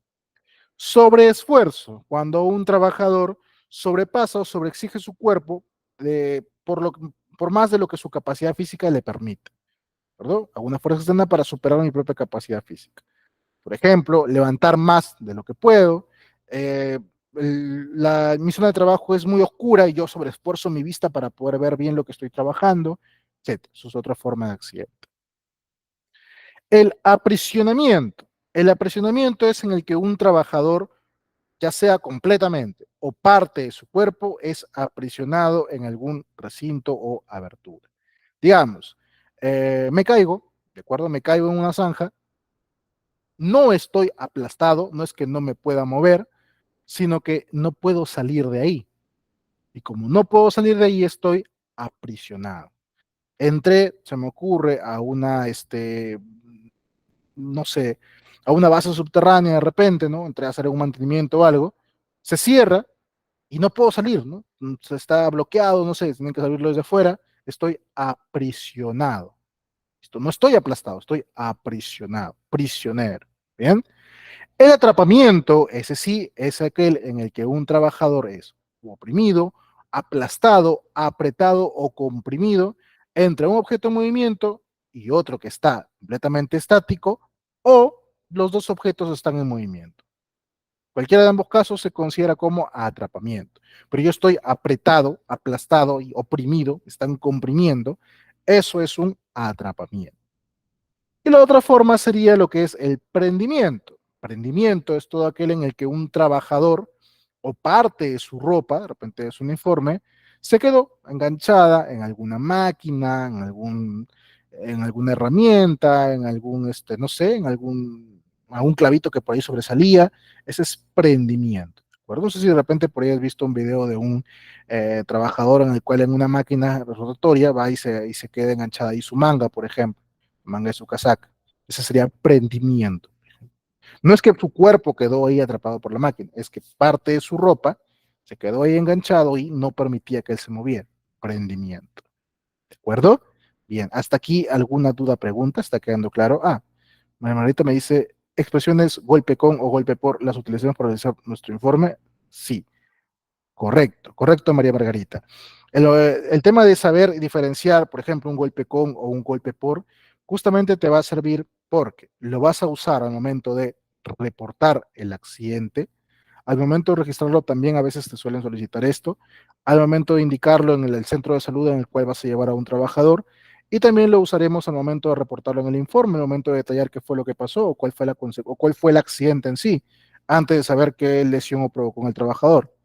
Speaker 1: Sobreesfuerzo, cuando un trabajador sobrepasa o sobreexige su cuerpo por más de lo que su capacidad física le permite, ¿verdad? Hago una fuerza externa para superar mi propia capacidad física. Por ejemplo, levantar más de lo que puedo. eh, mi zona de trabajo es muy oscura y yo sobreesfuerzo mi vista para poder ver bien lo que estoy trabajando, etc. Eso es otra forma de accidente. El aprisionamiento. El aprisionamiento es en el que un trabajador, ya sea completamente o parte de su cuerpo, es aprisionado en algún recinto o abertura. Digamos, me caigo, ¿de acuerdo? Me caigo en una zanja, no estoy aplastado, no es que no me pueda mover, sino que no puedo salir de ahí. Y como no puedo salir de ahí, estoy aprisionado. Entré, se me ocurre, a una, no sé, a una base subterránea de repente, ¿no? Entré a hacer un mantenimiento o algo, se cierra y no puedo salir, ¿no? Se está bloqueado, no sé, tienen que salirlo desde afuera, estoy aprisionado. Esto, no estoy aplastado, estoy aprisionado, prisionero. ¿Bien? El atrapamiento, ese sí, es aquel en el que un trabajador es oprimido, aplastado, apretado o comprimido entre un objeto en movimiento y otro que está completamente estático, o los dos objetos están en movimiento. Cualquiera de ambos casos se considera como atrapamiento. Pero yo estoy apretado, aplastado y oprimido, están comprimiendo, eso es un atrapamiento. Y la otra forma sería lo que es el prendimiento. Prendimiento es todo aquel en el que un trabajador o parte de su ropa, de repente de su uniforme, se quedó enganchada en alguna máquina, en alguna herramienta, en algún, no sé, algún clavito que por ahí sobresalía. Ese es prendimiento. ¿De acuerdo? No sé si de repente por ahí has visto un video de un trabajador en el cual en una máquina rotatoria va y se queda enganchada ahí su manga, por ejemplo, manga de su casaca. Ese sería prendimiento. No es que su cuerpo quedó ahí atrapado por la máquina, es que parte de su ropa se quedó ahí enganchado y no permitía que él se moviera. Prendimiento. ¿De acuerdo? Bien, hasta aquí alguna duda, pregunta, ¿está quedando claro? Margarita me dice, expresiones golpe con o golpe por, ¿las utilizamos para realizar nuestro informe? Sí, correcto, correcto, María Margarita. El tema de saber diferenciar, por ejemplo, un golpe con o un golpe por, justamente te va a servir porque lo vas a usar al momento de reportar el accidente, al momento de registrarlo también a veces te suelen solicitar esto, al momento de indicarlo en el centro de salud en el cual vas a llevar a un trabajador, y también lo usaremos al momento de reportarlo en el informe, al momento de detallar qué fue lo que pasó o cuál fue el accidente en sí, antes de saber qué lesión o provocó en el trabajador.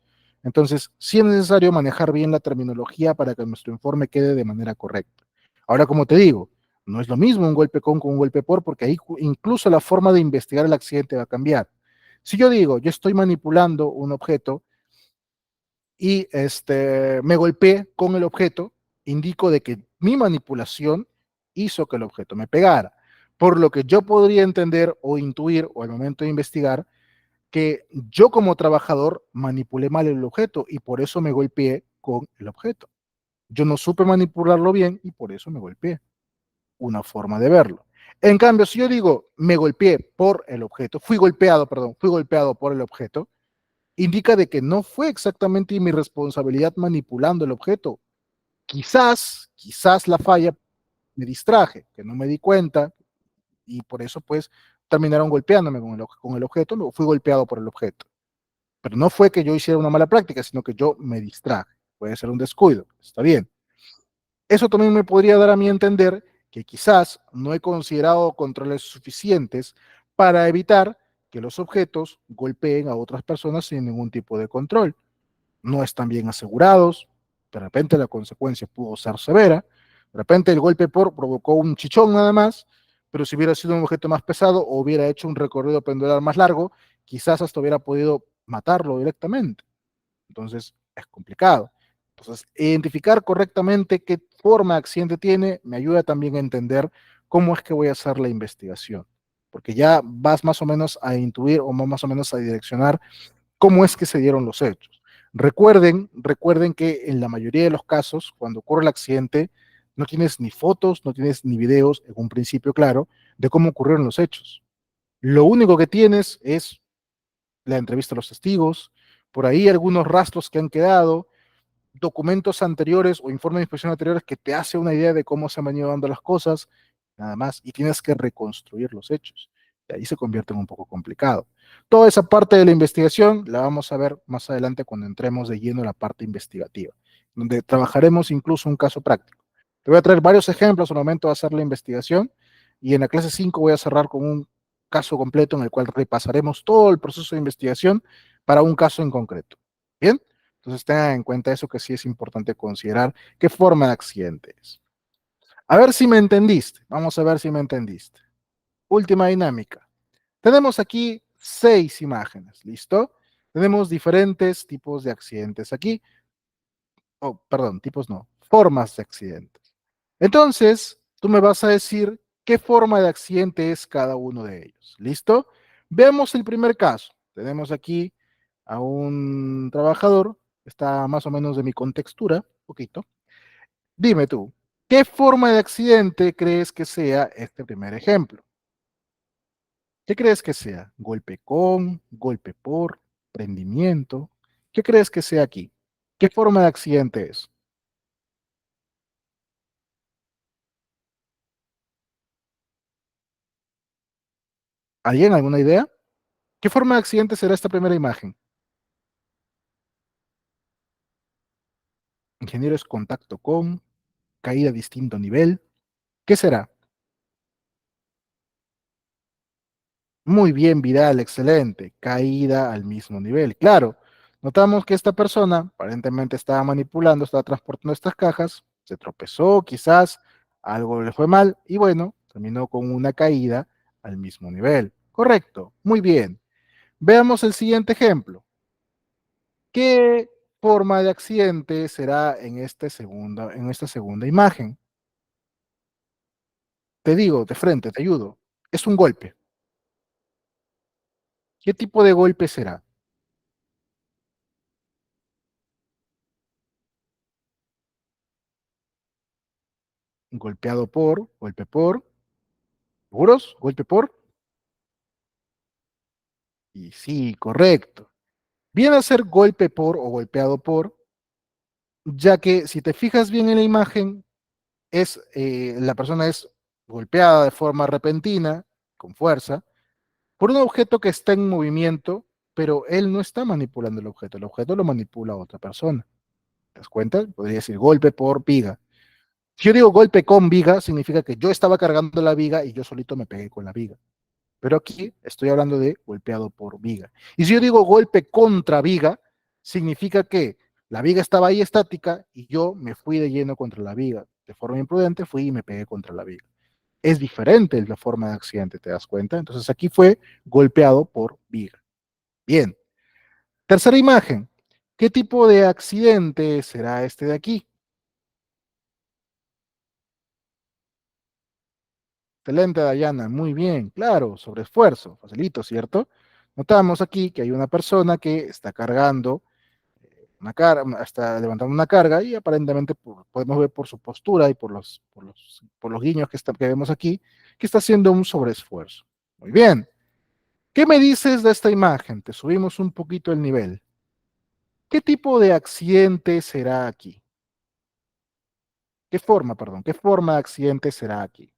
Speaker 1: Entonces, sí es necesario manejar bien la terminología para que nuestro informe quede de manera correcta. Ahora, como te digo, no es lo mismo un golpe con un golpe por, porque ahí incluso la forma de investigar el accidente va a cambiar. Si yo digo, yo estoy manipulando un objeto y me golpeé con el objeto, indico de que mi manipulación hizo que el objeto me pegara. Por lo que yo podría entender o intuir o al momento de investigar que yo como trabajador manipulé mal el objeto y por eso me golpeé con el objeto. Yo no supe manipularlo bien y por eso me golpeé. Una forma de verlo. En cambio, si yo digo me golpeé por el objeto, fui golpeado, perdón, fui golpeado por el objeto, indica de que no fue exactamente mi responsabilidad manipulando el objeto. Quizás la falla me distraje, que no me di cuenta y por eso pues terminaron golpeándome con el objeto, no fui golpeado por el objeto. Pero no fue que yo hiciera una mala práctica, sino que yo me distraje. Puede ser un descuido, está bien. Eso también me podría dar a mí a entender que quizás no he considerado controles suficientes para evitar que los objetos golpeen a otras personas sin ningún tipo de control. No están bien asegurados, de repente la consecuencia pudo ser severa, de repente el golpe provocó un chichón nada más, pero si hubiera sido un objeto más pesado o hubiera hecho un recorrido pendular más largo, quizás hasta hubiera podido matarlo directamente. Entonces, es complicado. Entonces, identificar correctamente qué forma de accidente tiene me ayuda también a entender cómo es que voy a hacer la investigación, porque ya vas más o menos a intuir o más o menos a direccionar cómo es que se dieron los hechos. Recuerden que en la mayoría de los casos, cuando ocurre el accidente, no tienes ni fotos, no tienes ni videos, en un principio claro, de cómo ocurrieron los hechos. Lo único que tienes es la entrevista a los testigos, por ahí algunos rastros que han quedado, documentos anteriores o informes de inspección anteriores que te hace una idea de cómo se han venido dando las cosas, nada más, y tienes que reconstruir los hechos. Y ahí se convierte en un poco complicado. Toda esa parte de la investigación la vamos a ver más adelante cuando entremos de lleno en la parte investigativa, donde trabajaremos incluso un caso práctico. Te voy a traer varios ejemplos al momento de hacer la investigación y en la clase 5 voy a cerrar con un caso completo en el cual repasaremos todo el proceso de investigación para un caso en concreto. ¿Bien? Entonces tengan en cuenta eso que sí es importante considerar qué forma de accidente es. A ver si me entendiste. Vamos a ver si me entendiste. Última dinámica. Tenemos aquí 6 imágenes, ¿listo? Tenemos diferentes tipos de accidentes aquí. Oh, perdón, tipos no, formas de accidentes. Entonces, tú me vas a decir qué forma de accidente es cada uno de ellos, ¿listo? Veamos el primer caso. Tenemos aquí a un trabajador, está más o menos de mi contextura, poquito. Dime tú, ¿qué forma de accidente crees que sea este primer ejemplo? ¿Qué crees que sea? ¿Golpe con, golpe por, prendimiento? ¿Qué crees que sea aquí? ¿Qué forma de accidente es? ¿Alguien alguna idea? ¿Qué forma de accidente será esta primera imagen? Ingeniero es contacto con, caída a distinto nivel. ¿Qué será? Muy bien, Vidal, excelente. Caída al mismo nivel. Claro, notamos que esta persona aparentemente estaba manipulando, estaba transportando estas cajas, se tropezó, quizás algo le fue mal y bueno, terminó con una caída al mismo nivel. Correcto, muy bien. Veamos el siguiente ejemplo. ¿Qué forma de accidente será en esta segunda imagen? Te digo, de frente, te ayudo. Es un golpe. ¿Qué tipo de golpe será? Golpeado por, golpe por, ¿seguros? Golpe por. Y sí, correcto. Viene a ser golpe por o golpeado por, ya que si te fijas bien en la imagen, la persona es golpeada de forma repentina, con fuerza, por un objeto que está en movimiento, pero él no está manipulando el objeto lo manipula otra persona. ¿Te das cuenta? Podría decir golpe por viga. Si yo digo golpe con viga, significa que yo estaba cargando la viga y yo solito me pegué con la viga. Pero aquí estoy hablando de golpeado por viga. Y si yo digo golpe contra viga, significa que la viga estaba ahí estática y yo me fui de lleno contra la viga. De forma imprudente fui y me pegué contra la viga. Es diferente la forma de accidente, ¿te das cuenta? Entonces aquí fue golpeado por viga. Bien. Tercera imagen. ¿Qué tipo de accidente será este de aquí? excelente, Dayana, muy bien, claro, sobre esfuerzo, facilito, ¿cierto? Notamos aquí que hay una persona que está cargando una carga, está levantando una carga y aparentemente podemos ver por su postura y por los guiños que vemos aquí, que está haciendo un sobreesfuerzo. Muy bien. ¿Qué me dices de esta imagen? Te subimos un poquito el nivel. ¿Qué tipo de accidente será aquí? ¿Qué forma de accidente será aquí?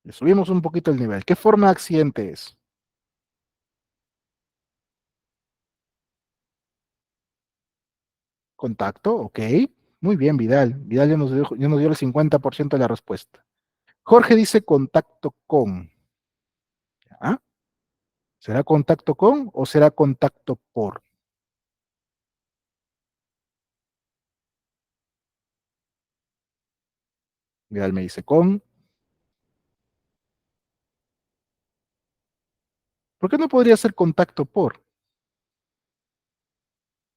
Speaker 1: Le subimos un poquito el nivel. ¿Qué forma de accidente es? Contacto, ok. Muy bien, Vidal. Vidal ya nos dio el 50% de la respuesta. Jorge dice contacto con. ¿Ya? ¿Será contacto con o será contacto por? Vidal me dice con. ¿Por qué no podría ser contacto por?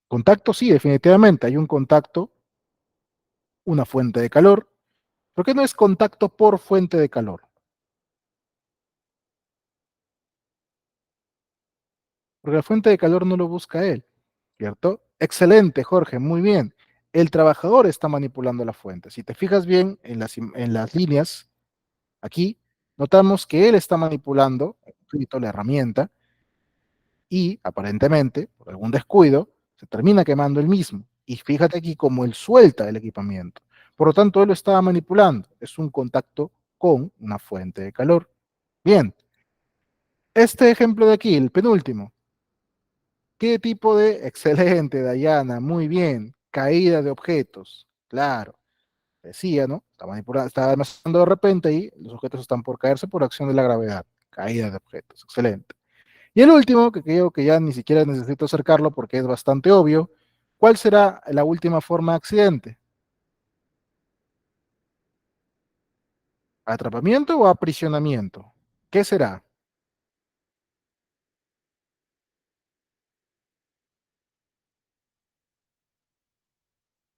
Speaker 1: Contacto sí, definitivamente. Hay un contacto, una fuente de calor. ¿Por qué no es contacto por fuente de calor? Porque la fuente de calor no lo busca él, ¿cierto? Excelente, Jorge, muy bien. El trabajador está manipulando la fuente. Si te fijas bien en las líneas, aquí, notamos que él está manipulando un poquito la herramienta y aparentemente, por algún descuido, se termina quemando el mismo. Y fíjate aquí cómo él suelta el equipamiento. Por lo tanto, él lo estaba manipulando. Es un contacto con una fuente de calor. Bien, este ejemplo de aquí, el penúltimo. ¿Qué tipo de? Excelente, Dayana, muy bien. Caída de objetos. Claro, decía, ¿no? Está manipulando, está almacenando de repente y los objetos están por caerse por acción de la gravedad. Caída de objetos. Excelente. Y el último, que creo que ya ni siquiera necesito acercarlo porque es bastante obvio, ¿cuál será la última forma de accidente? ¿Atrapamiento o aprisionamiento? ¿Qué será?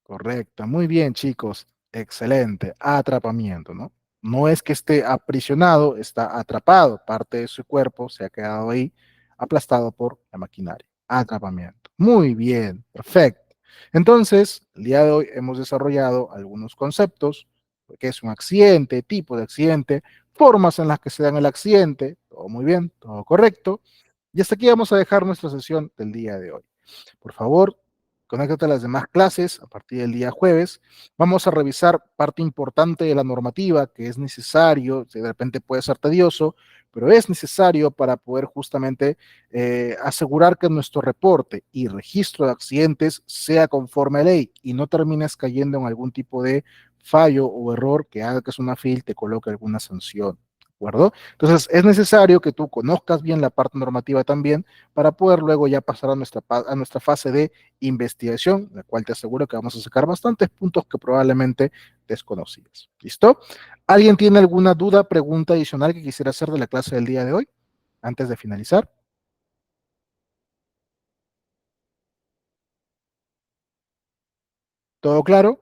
Speaker 1: Correcto, muy bien, chicos. Excelente. Atrapamiento, ¿no? No es que esté aprisionado, está atrapado. Parte de su cuerpo se ha quedado ahí aplastado por la maquinaria. Atrapamiento. Muy bien, perfecto. Entonces, el día de hoy hemos desarrollado algunos conceptos, qué es un accidente, tipo de accidente, formas en las que se dan el accidente, todo muy bien, todo correcto. Y hasta aquí vamos a dejar nuestra sesión del día de hoy. Por favor, conéctate a las demás clases a partir del día jueves. Vamos a revisar parte importante de la normativa que es necesario, de repente puede ser tedioso, pero es necesario para poder justamente asegurar que nuestro reporte y registro de accidentes sea conforme a ley y no termines cayendo en algún tipo de fallo o error que haga que Sunafil te coloque alguna sanción. ¿De acuerdo? Entonces, es necesario que tú conozcas bien la parte normativa también para poder luego ya pasar a nuestra fase de investigación, la cual te aseguro que vamos a sacar bastantes puntos que probablemente desconocías. ¿Listo? ¿Alguien tiene alguna duda, pregunta adicional que quisiera hacer de la clase del día de hoy antes de finalizar? ¿Todo claro?